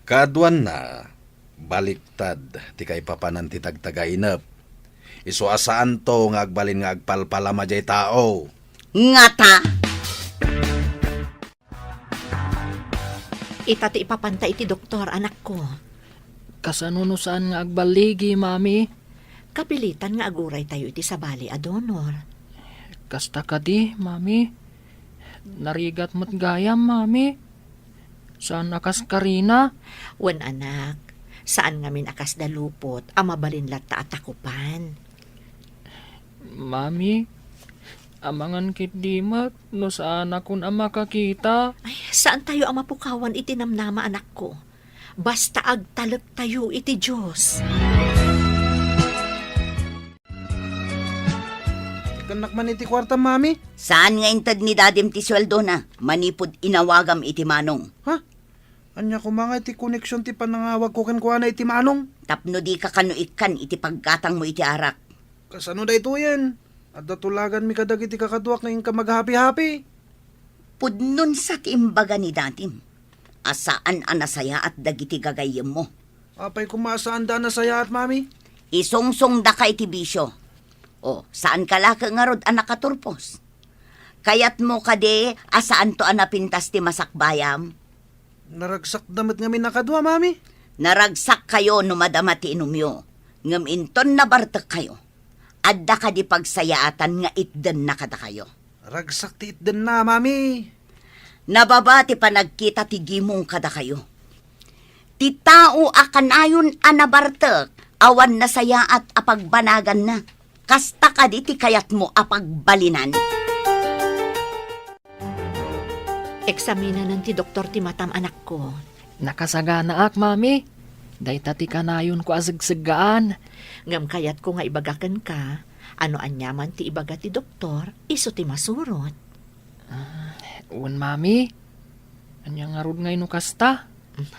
Speaker 1: kaadwan na, baliktad, ti kay papanan ti tagtagainap. Iso asaan to nga agbalin nga agpalpalama jay tao.
Speaker 3: Nga ta!
Speaker 4: Ita ti ipapantay iti doktor, anak ko.
Speaker 2: Kasanunusan nga agbaligi, mami.
Speaker 4: Kapilitan nga aguray tayo iti sabali a donor.
Speaker 2: Kasta ka di, mami. Narigat mo't gayam, mami. Saan akas karina?
Speaker 4: Wan anak, saan ngamin akas dalupot, amabalinlat ta atakupan.
Speaker 2: Mami, amangan kit dimat, no saan akong ama kakita.
Speaker 4: Ay, saan tayo ang mapukawan iti namnama, anak ko? Basta agtalep tayo iti Diyos.
Speaker 9: Kanak man iti kwarta, mami.
Speaker 3: Saan nga intad ni dadim ti sweldo na? Manipod inawagam iti manong.
Speaker 9: Ha? Anya ko mga iti koneksyon ti panangawag ko kan iti manong.
Speaker 3: Tapno di ka kanuikan iti pagkatang mo iti arak.
Speaker 9: Kasano da ito yan? At datulagan mi kadag iti kakaduak ngayon ka maghapi-hapi.
Speaker 3: Pudnon sa timbaga ni datim. Asaan anasaya at dagiti gagayem mo.
Speaker 9: Apay kumasaan da na saya at mami.
Speaker 3: Isungsong da ka iti bisyo. O, saan ka laka nga rod anak katurpos? Kayat mo kade, asaan to anapintas ti masakbayam?
Speaker 9: Naragsak damit nga mi nakadwa, mami.
Speaker 3: Naragsak kayo no madama ti inumyo. Ngam inton na bartek kayo. Adda ka di pagsayaatan nga itden na kada kayo.
Speaker 9: Ragsak ti itden na, mami.
Speaker 3: Nababati pa nagkita ti gimong kada kayo. Ti tao akanayon anabartek, awan na saya at apagbanagan na. Kasta ka di ti kayat mo apagbalinan.
Speaker 4: Eksamina ng ti doktor ti matam, anak ko.
Speaker 2: Nakasagana ak, mami. Dahita ti kanayon ko asagsagaan.
Speaker 4: Ngam kayat ko nga ibagakan ka, ano anyaman ti ibaga ti doktor, iso ti masurot.
Speaker 2: Uwan, mami. Anya nga rod ngay no kasta.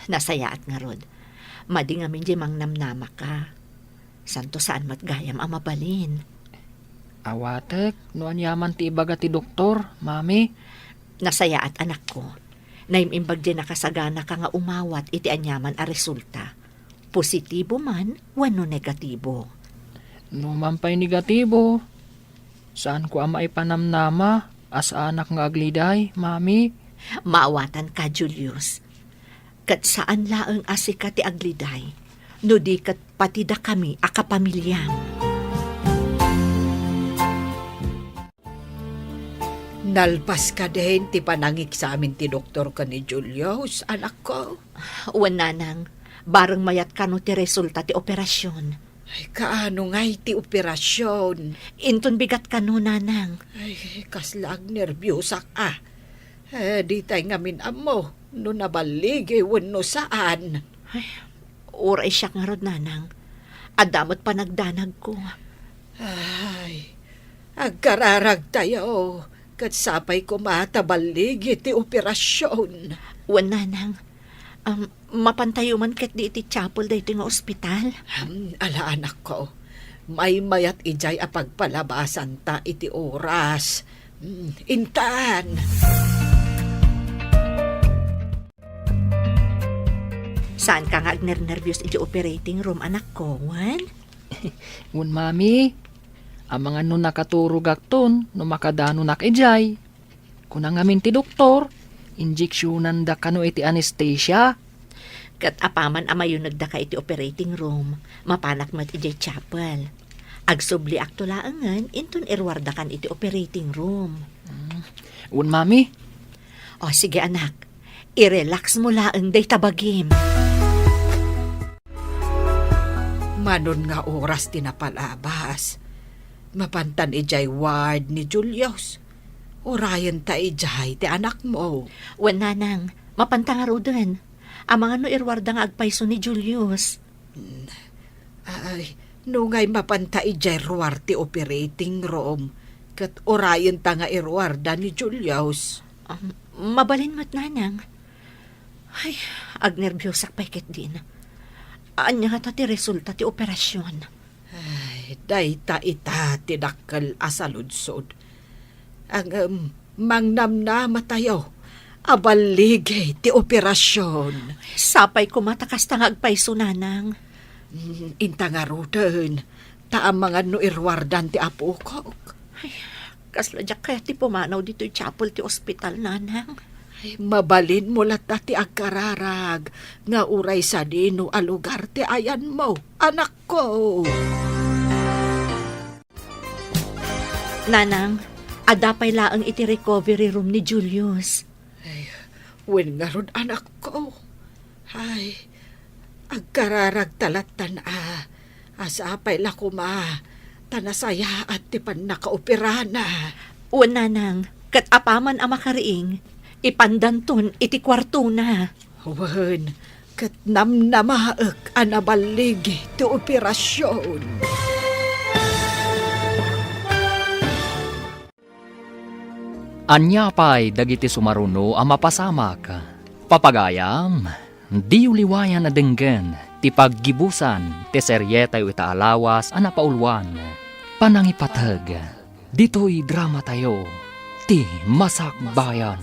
Speaker 4: Nasayaat nga rod. Madi nga min di mang namnama ka. Santo saan matgayam ang mabalin.
Speaker 2: Awatek, no anyaman ti ibaga ti doktor, mami.
Speaker 4: Nasayaat, anak ko. Naimimbag di nakasagana ka nga umawat iti anyaman a resulta. Positibo man, wano negatibo.
Speaker 2: No mampay negatibo. Saan ko ama ipanamnama as anak nga agliday, mami?
Speaker 4: Maawatan ka, Julius. Kat saan laeng asika ti agliday, no di kat patida kami akapamilyang.
Speaker 6: Nalpas ka din ti panangik sa amin ti doktor ka ni Julius, anak ko.
Speaker 4: Wananang, bareng mayat kano ti resulta ti operasyon.
Speaker 6: Ay, kaano ngay ti operasyon?
Speaker 4: Inton bigat kano, nanang.
Speaker 6: Ay, kaslag nervyosak di tayo ngamin amo, no nabaligi wano saan.
Speaker 4: Oray siya nga rod, nanang. Adamot pa nagdanag ko.
Speaker 6: Ay, agkararag tayo. Kat sapay ko matabaligi ti operasyon.
Speaker 4: Wananang, mapantayo man kat di iti chapel da iti nga ospital.
Speaker 6: Ala anak ko, may mayat ijay apagpalabasan ta iti oras. Intaan.
Speaker 4: Saan ka nga agner-nervyos iti operating room, anak ko, Wan?
Speaker 2: Uwan, mami. Ang mga no nakaturog akton, no makadano nakijay. Kunang amin ti doktor, injeksyonan da kano iti anesthesia.
Speaker 4: Kat apaman amayunag da ka iti operating room, mapanak mat iti chapel. Agsubli akto laangan, inton irwarda kan iti operating room.
Speaker 2: Uwan, mami.
Speaker 4: O sige anak, i-relax mo laang day tabagim.
Speaker 6: Manon nga oras tinapalabas. Mapantan ijay ward ni Julius. Orayan ta ijay ti anak mo.
Speaker 4: Wan nanang, mapantang arudan. Ang mga no irwarda nga agpaiso ni Julius.
Speaker 6: Ay, nungay mapanta ijay ruwar ti operating room. Kat orayan ta nga irwarda ni Julius.
Speaker 4: Mabalin mo't nanang. Ay, agnerbyosak pa ikit din. Anya nga ti resulta ti operasyon.
Speaker 6: Ay, dayta ita tinakal asaludsod. Ang mangnamnama tayo, abaligay ti operasyon.
Speaker 4: Sapay ko matakas tang agpaiso nanang.
Speaker 6: Inta nga ruten, taang mga no irwardan ti apo ko.
Speaker 4: Kasladyak kaya ti pumanaw dito yung chapel ti ospital nanang.
Speaker 6: Ay, mabalin mo lata ti agkararag, nga uray sa dino a lugar ti ayan mo, anak ko.
Speaker 4: Nanang, adapay laang iti recovery room ni Julius.
Speaker 6: Wen nga ron anak ko. Ay, agkararag talatan asapay la kuma, tanasaya at ti pan nakaoperana.
Speaker 4: O nanang, kat apaman ang makariing, ipandanton iti kwarto na.
Speaker 6: Wen, kat namnamaak anabaligi ti operasyon.
Speaker 2: Anyapay dagiti sumaruno ang mapasamak. Papagayam, di uliwayan na denggen, ti paggibusan, ti seryetay itaalawas ang napaulwan. Panangipatag, dito'y drama tayo, ti Masakbayan.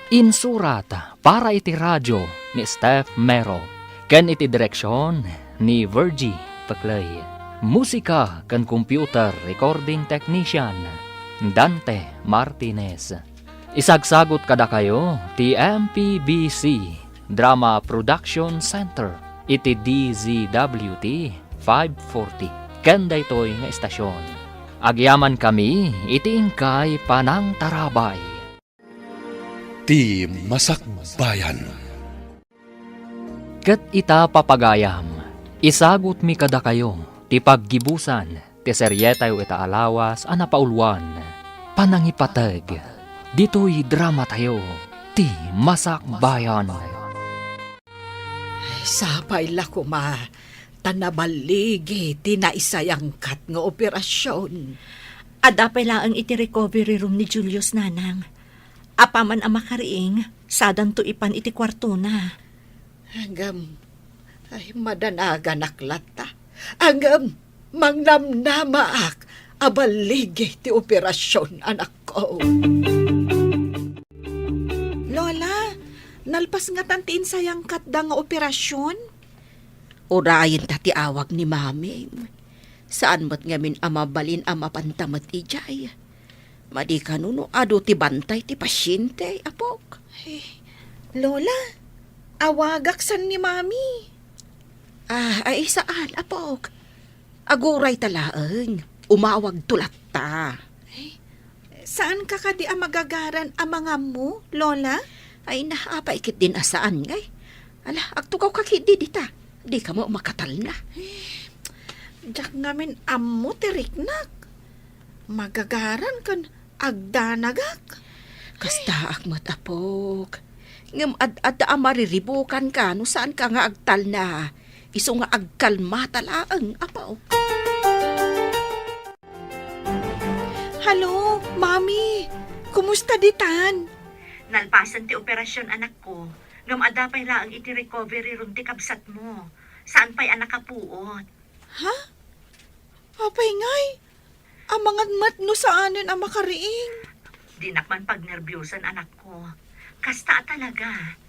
Speaker 2: Insurat para iti radyo ni Steph Mero, ken iti direksyon ni Virgie Paclay. Musika ken computer recording technician Dante Martinez. Isagsagot kada kayo ti MPBC Drama Production Center iti DZWT 540 ken daytoy nga estasyon. Agyaman kami iti ingkay Panang Tarabay.
Speaker 8: Ti Masakbayan.
Speaker 2: Ket ita papagayam, isagot mi kada kayo ti paggibusan ti seryetay itaalawas a napaulwan. Panangipatag, dito'y drama tayo, ti Masakbayan.
Speaker 6: Sapay la kuma, tanabaligi ti naisayangkat nga operasyon.
Speaker 4: Adapay laang iti recovery room ni Julius, nanang. Apaman ang makariing, sadan to ipan iti kwarto na.
Speaker 6: Hanggang, ay madanagan aklata. Hanggang, mangnamnamaak, abaligi ti operasyon, anak ko.
Speaker 5: Lola, nalpas nga tantiin sayang katda nga operasyon?
Speaker 7: Urayin ta ti awag ni mami. Saan mo't ngamin amabalin amapantamat ijay. Madi kanuno ado ti bantay ti pasyente, apok.
Speaker 5: Lola, awagak san ni Mami.
Speaker 7: Ay saan, apok? Aguray talaang. Umawag tulat ta.
Speaker 5: Saan ka kadi ang magagaran ang mga mo, Lola?
Speaker 7: Ay napaikit din asaan ngay. Ala, agtukaw kakidi dita. Di ka mo makatal na.
Speaker 5: Diyak ngamin ammo tiriknak. Magagaran kan agdanagak.
Speaker 7: Kasta akmat apok. Ngam ad amariribukan ka no saan ka nga agtal na. Iso nga agkalmata laang apok.
Speaker 5: Halo, Mami. Kumusta ditan?
Speaker 4: Nalpasan ti operasyon, anak ko. Ngam adapay laang iti recovery room ti kabsat mo. Saan pa'y anak kapuot?
Speaker 5: Ha? Apay ngay. Ang mga matno saanin ang makariing.
Speaker 4: Di nakman pagnerbyusan, anak ko. Kasta talaga.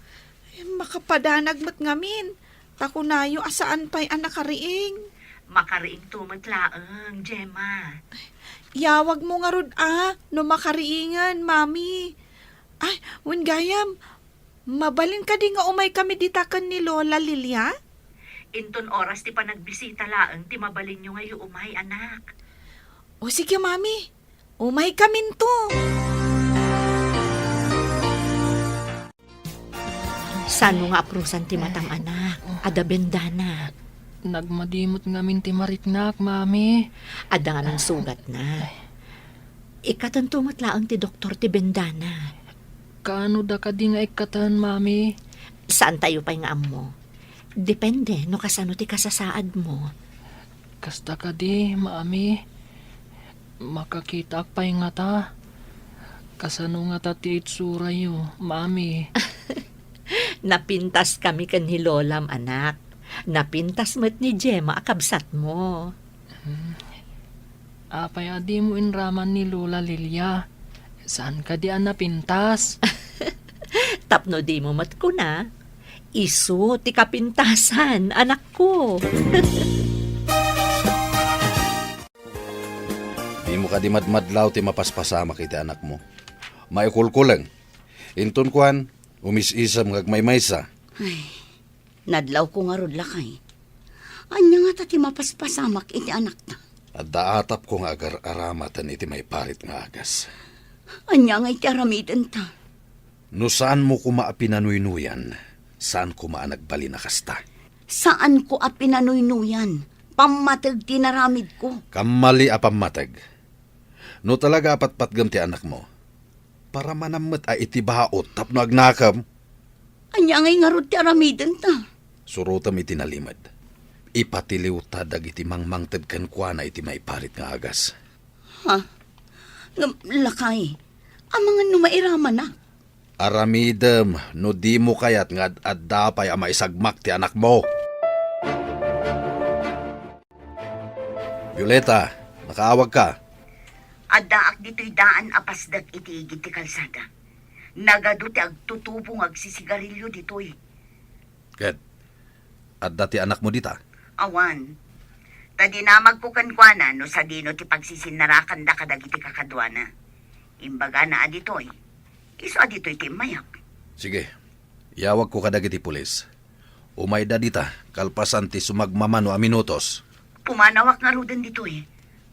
Speaker 5: Makapadanag mat ngamin. Takunayo asaan pa'y anak kariing.
Speaker 4: Makariing tumat laang, Gemma.
Speaker 5: Yawag mo nga rod no makariingan, Mami. Ay, gayam, mabalin ka di nga umay kami ditakan ni Lola Lilia?
Speaker 4: Inton oras ti panagbisita laang, ti mabalin nyo ngayon umay, anak.
Speaker 5: O sige, Mami, umay kamin to.
Speaker 4: Saan mo nga aprusan ti matang anak? Ada bendana.
Speaker 2: Nagmadimot ngamin ti mariknak, mami.
Speaker 4: Ada nga ng sugat na. Ikatantumat laang ti doktor ti bendana.
Speaker 2: Kaano da ka di nga ikatan, mami?
Speaker 4: Saan tayo pa'y nga amo? Depende no kasano ti kasasaad mo.
Speaker 2: Kasta ka di, mami. Makakita pa'y nga ta. Kasano nga ta ti itsura yo, mami.
Speaker 4: Napintas kami kan ni Lolam, anak. Napintas mo't ni Gemma akabsat mo.
Speaker 2: Apay adi mo inraman ni Lola Lilia. Saan ka di ang napintas?
Speaker 4: Tapno di mo mat ko na. Isu ti kapintasan, anak ko.
Speaker 1: Di mo ka di madmadlaw ti mapaspasama kiti anak mo. Maikulkulang. Inton kuan, umis-isam ngagmaymaysa.
Speaker 3: Nadlaw ko nga rod lakay. Anya nga tati mapaspasamak iti anak ta.
Speaker 1: At daatap ko nga agar-aramatan iti may parit nga agas.
Speaker 3: Anya nga iti aramidan ta.
Speaker 1: No saan mo kumaapinanuy-nuyan, saan kumaanagbali na kasta.
Speaker 3: Saan ko apinanuynuyan? Pamatag tinaramid ko.
Speaker 1: Kamali apamatag. No talaga apatpatgam ti anak mo, para manamot ay iti baot tapno agnakam,
Speaker 3: Anya nga rod ti aramidan ta.
Speaker 1: surutam iti nalimad. Ipatiliw ta dagiti mangmangted kan kuana iti may parit nga agas.
Speaker 3: Ha? Lakay. Ang mga numairaman na.
Speaker 1: Aramidem, no di mo kayat nga addapay ang maisagmak ti anak mo. Violeta, nakaawag ka.
Speaker 3: Adaak dito'y daan apasdag iti igit ti kalsada. Nagado ti agtutubong agsisigarilyo dito'y.
Speaker 1: Ket, adda ti anak mo dita.
Speaker 3: Awan. Tadinamag ko kankwana no sa dino ti pagsisinarakan da kadag iti kakadwana. Imbaga na adito'y. Iso adito'y ti mayak.
Speaker 1: Sige, yawag ko kadag iti pulis. Umayda dita, kalpasan ti sumagmamano a minutos.
Speaker 3: Pumanawak nga rudan dito'y.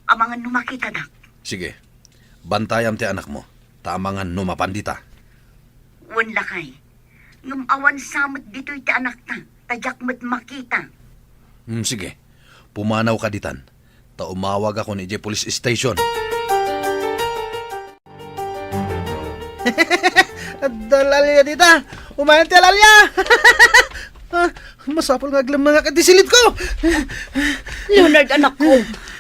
Speaker 3: Amangan numakita dak.
Speaker 1: Sige, bantayam ti anak mo. Tamangan numapandita.
Speaker 3: Wan lakay. Ngam awan samot dito'y ti anak ta. Tadyak mo't makita.
Speaker 1: Sige, pumanaw ka ditan. Ta umawag ako ni Police Station.
Speaker 9: Dalalya dita! Umayan ti alalya! Masapol nga aglam mga kadisilit ko!
Speaker 3: Leonard, anak ko.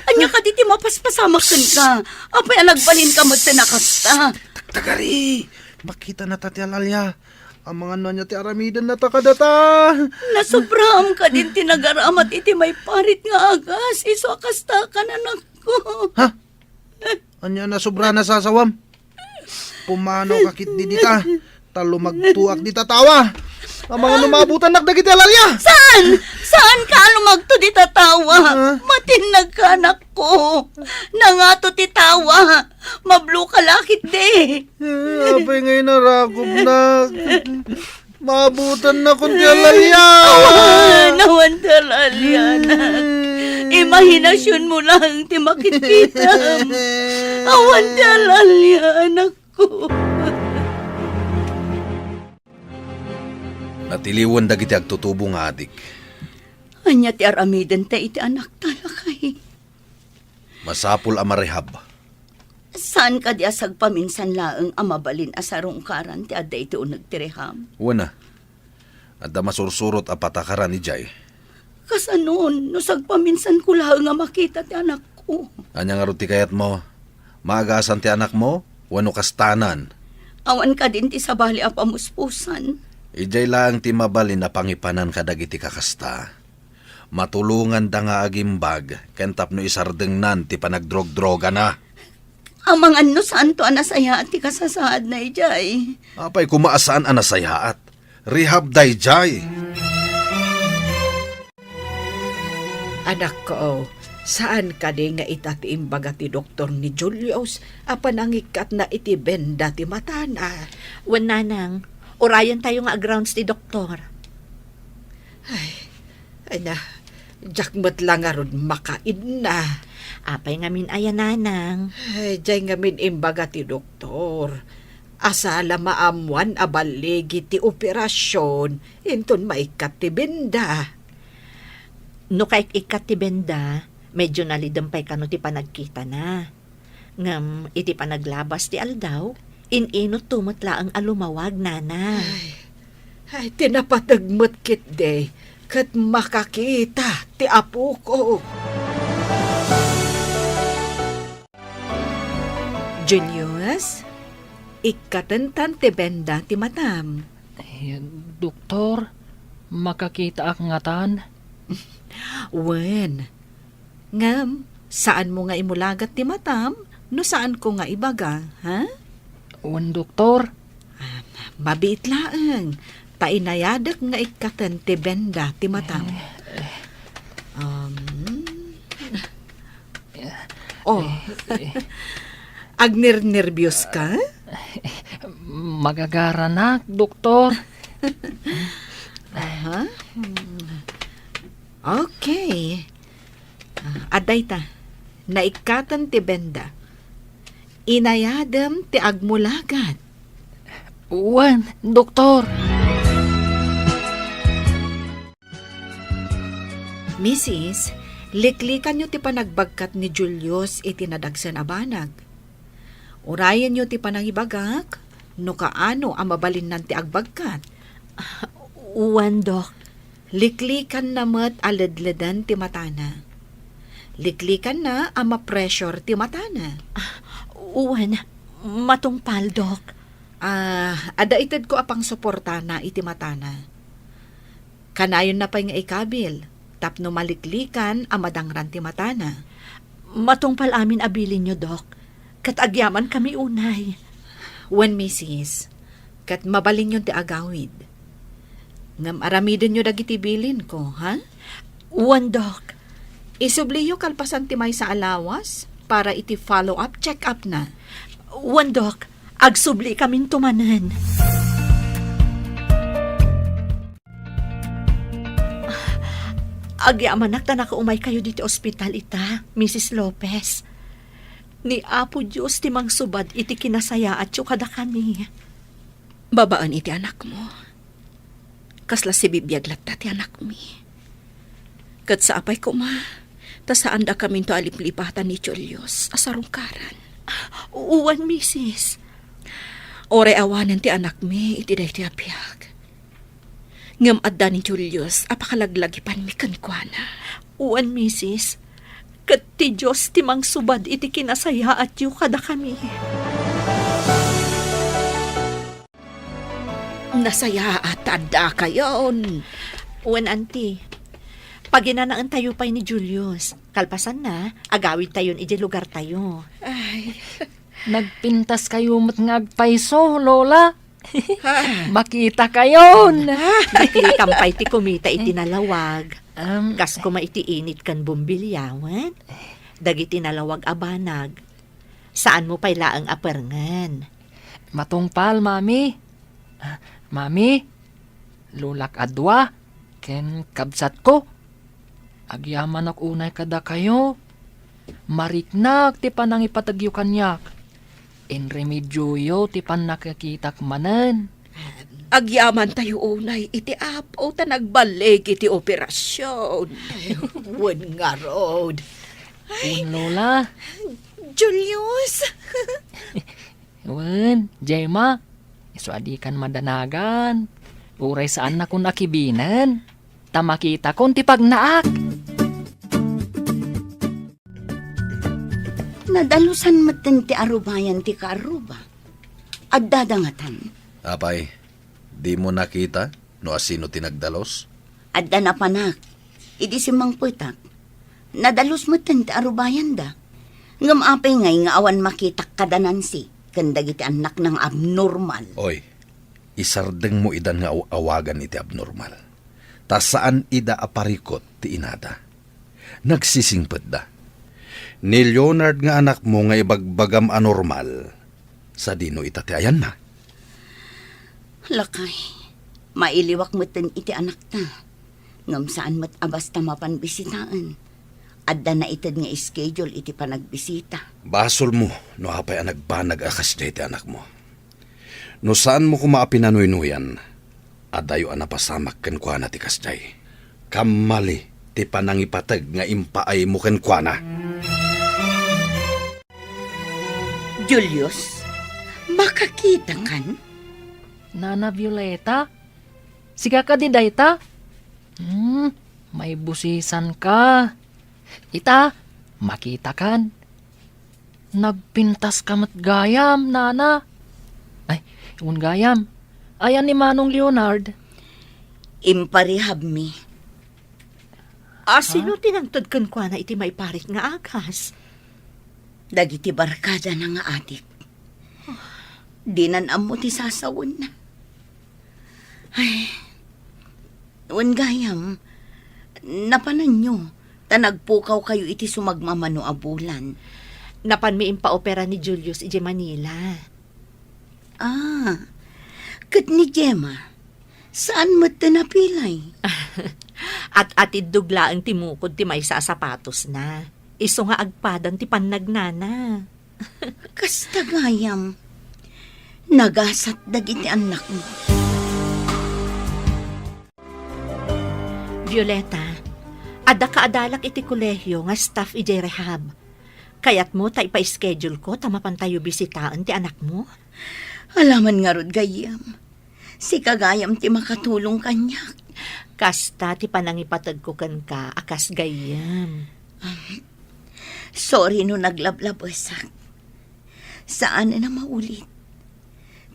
Speaker 3: Anya ka diti mapaspasamakon ka. Apay nagbalin ka mo't tinakasta.
Speaker 9: Tagari! Makita na ta ti alalya. Ang mga nanya ti aramidan na ta kadata.
Speaker 3: Nasobraham ka din tinagaramat iti may parit nga agas. Iso akasta ka na anak ko.
Speaker 9: Ha? Anya na sobra na sasawam. Pumanaw kakit di dita. Talo magtuak di tatawa. Ang mga numabutan nagdagiti alalya.
Speaker 3: Saan? Saan ka lumagto di tatawa? Matinag ka anak ko. Nangato ti tawa. Mablo ka lakit de.
Speaker 9: Apay ngayon narakop na. Mabutan na kung ti alalya.
Speaker 3: Nawan talalya anak. Imahinasyon mo lang ti makikita. Awan talalya anak ko.
Speaker 1: Natiliwan dagiti agtutubo nga adik.
Speaker 3: Anya ti aramidan ta iti anak talakay.
Speaker 1: Masapul amarehab.
Speaker 3: Saan ka di asag paminsan laeng amabalin asarong karan ti adda iti unag tireham?
Speaker 1: Wana, adda masursurot a patakaran ni Jay.
Speaker 3: Kasanon, no sagpaminsan ko laeng nga makita ti anak ko.
Speaker 1: Anya nga ruti kayat mo, maagasan ti anak mo, wano kastanan.
Speaker 3: Awan ka din ti sabali a pamuspusan.
Speaker 1: Ijay lang ti mabalin na pangipanan kadagiti kakasta. Matulungan da nga agimbag, kentap no isardeng nan ti panagdrog-droga na.
Speaker 3: Amang ano saan to anasaya at ti kasasaad na ijay.
Speaker 1: Apay kumaasaan anasayaat. Rehab day Jay.
Speaker 6: Anak ko, saan ka di nga itatiimbaga ti doktor ni Julius apan ang ikat na iti benda ti matana?
Speaker 4: Wan nanang, orayan tayo nga grounds ti doktor.
Speaker 6: Ay na, jakmat lang nga ron makaid na.
Speaker 4: Apay ngamin ayan nanang.
Speaker 6: Ay, jay nga min imbaga ti doktor. Asala maamuan abaligi ti operasyon, inton maikat ti benda.
Speaker 4: No kay ikat ti benda, medyo nalidampay ka no ti panagkita na. Ngam, iti panaglabas ti aldaw, inot tumutla ang alumawag nana.
Speaker 6: Ay, tinapatagmat kit day, kat makakita ti apo ko. Julius, ikatantan ti benda ti matam.
Speaker 2: Doktor, makakita ak ngatan?
Speaker 6: Wen, ngam, saan mo nga imulagat ti matam? No saan ko nga ibaga, ha?
Speaker 2: Wan doktor,
Speaker 6: Mabiit laeng, tainayadak nga ikatan ti benda ti matam. Oh, agner-nervyos ka?
Speaker 2: Magagaranak, doktor.
Speaker 5: Aha. Okay. Aday ta. Naikatan ti benda. Inayadam ti agmulagat.
Speaker 2: Uwan, doktor.
Speaker 5: Mrs., liklikan nyo ti panagbagkat ni Julius iti nadagsan a banag. Urayan nyo ti panangibagak, no kaano ang mabalin nan ti agbagkat.
Speaker 4: Uwan, Dok.
Speaker 5: Liklikan na mat aladladan ti matana. Liklikan na ang ma-pressure ti matana.
Speaker 4: Uwan, matungpal, Dok.
Speaker 5: Ada itad ko apang suporta na iti matana. Kanayon na pa nga ikabil, tapno maliklikan ang madangran ti matana.
Speaker 4: Matungpal amin abilin nyo, Dok. Kat agyaman kami unay.
Speaker 5: When Mrs., kat mabalin yun ti agawid. Ngam aramidin nyo dagiti bilin ko, ha?
Speaker 4: Uwan, Dok.
Speaker 5: Isubliyo kalpasan ti may sa alawas para iti follow-up, check-up na.
Speaker 4: Uwan, Dok. Agsubli kaming tumanan. Agyamanak ta nakaumay kayo dito ospital ita, Mrs. Lopez. Ni Apo Diyos ti mang subad iti kinasaya at kada kami.
Speaker 7: Babaan iti anak mo. Kasla si bibiyaglat ti anak mi. Kat sa apay ko ma, ta saan da kami to aliplipatan ni Julius asarungkaran.
Speaker 4: Uwan, Mrs.
Speaker 7: Ore awanan ti anak mi iti day ti apiyag. Ngam adda ni Julius apakalaglagipan mi kankwana.
Speaker 4: Uwan, Mrs. Kat ti Diyos ti mang subad iti kinasaya at kada kami.
Speaker 7: Nasaya at adda kayon.
Speaker 4: Uwan, Auntie. Paginanaan tayo pa'y ni Julius. Kalpasan na, agawid tayo iti lugar tayo.
Speaker 7: Ay,
Speaker 2: Nagpintas kayo mat ngagpaiso, Lola. Makita kayon.
Speaker 4: Liklikam pa'y ti kumita iti nalawag.
Speaker 2: Um,
Speaker 4: Gas ko maiti init kan bumbilyawan. Dagiti nalawag abanag. Saan mo pa'y laang aperengan?
Speaker 2: matungpal, Mami. Mami, lulak adwa, ken kabsat ko. Agyaman ak unay kada kayo. Mariknak ti panang ipatagyo kanyak. In remedyoyo ti pan nakakitak manen.
Speaker 7: agyaman tayo unay iti apo ta nagbalik iti operasyon.
Speaker 6: Wen nga road.
Speaker 2: Un Lola.
Speaker 5: Julius!
Speaker 2: Wen, Jema. Iswadi kan madanagan. Uray saan na kun nakibinan. Tamakita kon ti pagnaak.
Speaker 3: Nadalusan maten ti arubayan ti kaaruba. At dadangatan.
Speaker 1: Apay, di mo nakita no asino tinagdalos?
Speaker 3: At danapanak. Idi si Mang Putak. Nadalus maten ti arubayan da. Ngam apay ngay nga awan makitak kadanansi. Kandag iti anak ng abnormal.
Speaker 1: Oy, isardeng mo idan nga awagan iti abnormal. Ta saan ida aparikot ti inada. Nagsisingpet da. Ni Leonard nga anak mo nga ibagbagam anormal. Sa dino ita ti ayan na.
Speaker 3: Lakay, mailiwak maten iti anak ta. Ngam saan mat abas ta mapanbisitaan. Adda na itad nga schedule iti panagbisita.
Speaker 1: Basol mo no apay ang nagbanag akas na iti anak mo. No saan mo kumaapinanuinuyan, adayo ang napasamak ken kuana ti kasday. Kamali ti panangipatag nga impaay mo ken kuana.
Speaker 3: Julius, makakita kan?
Speaker 2: Nana Violeta? Siga ka di dayta? May busisan ka. Ita, makita kan. Nagpintas ka mat gayam, Nana. Ay, un gayam. Ayan ni Manong Leonard.
Speaker 3: Imparihab mi.
Speaker 4: Sino tinangtod kan kwa na iti may parit nga agas?
Speaker 3: Dagiti barkada na nga adik. Dinanam mo ti sasawon na. Ay, gayam, napanan nyo, tanagpukaw kayo iti sumagmamano abulan.
Speaker 4: Napan mi impaopera ni Julius iti Manila.
Speaker 3: Kat ni Gemma, saan mo ito napilay?
Speaker 4: At atid dugla ang timukod ti may sa sapatos na. Iso nga agpadan ti pannagnana.
Speaker 3: Kasta gayam, nagasat dagiti anak mo.
Speaker 4: Violeta, ada kaadalak iti kolehyo nga staff ijay rehab. Kayat mo ta ipa-schedule ko tamapan tayo bisitaan ti anak mo?
Speaker 3: Alaman nga rod gayam, si kagayam ti makatulong kanyak.
Speaker 4: Kasta ti panangipatag ko kan ka akas gayam.
Speaker 3: Sorry no naglablabasak. Saan na maulit?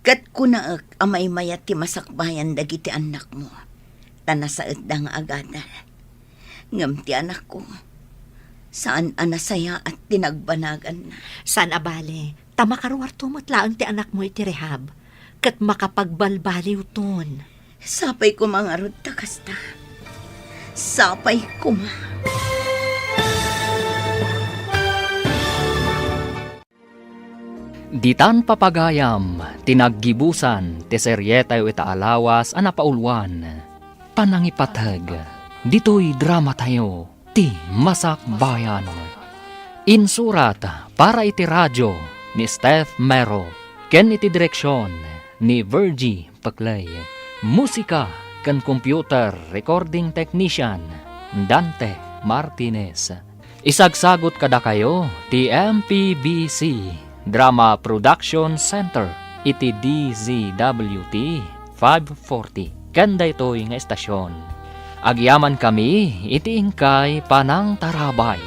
Speaker 3: Kat kunaak amay mayat ti masakbayan dagiti anak mo. Tanasaet da nga agadal. Ngam ti anak ko. Saan anasaya at tinagbanagan na.
Speaker 4: San abale, tamakaruar tumatlaang ti anak mo iti rehab. Kat makapagbalbaliw ton.
Speaker 3: Sapay ko mga rod takasta. Sapay ko ma.
Speaker 2: Ditan papagayam, tinaggibusan, ti seryetay ita alawas, anapaulwan. Panangipatag, dito'y drama tayo, ti Masak Bayan. Insurat para iti radyo ni Steph Mero, ken iti direksyon ni Virgie Paclay. Musika ken computer recording technician Dante Martinez. Isagsagot kada kayo ti MPBC Drama Production Center iti DZWT 540 kanda ito'y nga estasyon. Agyaman kami iti ingkay panang tarabay.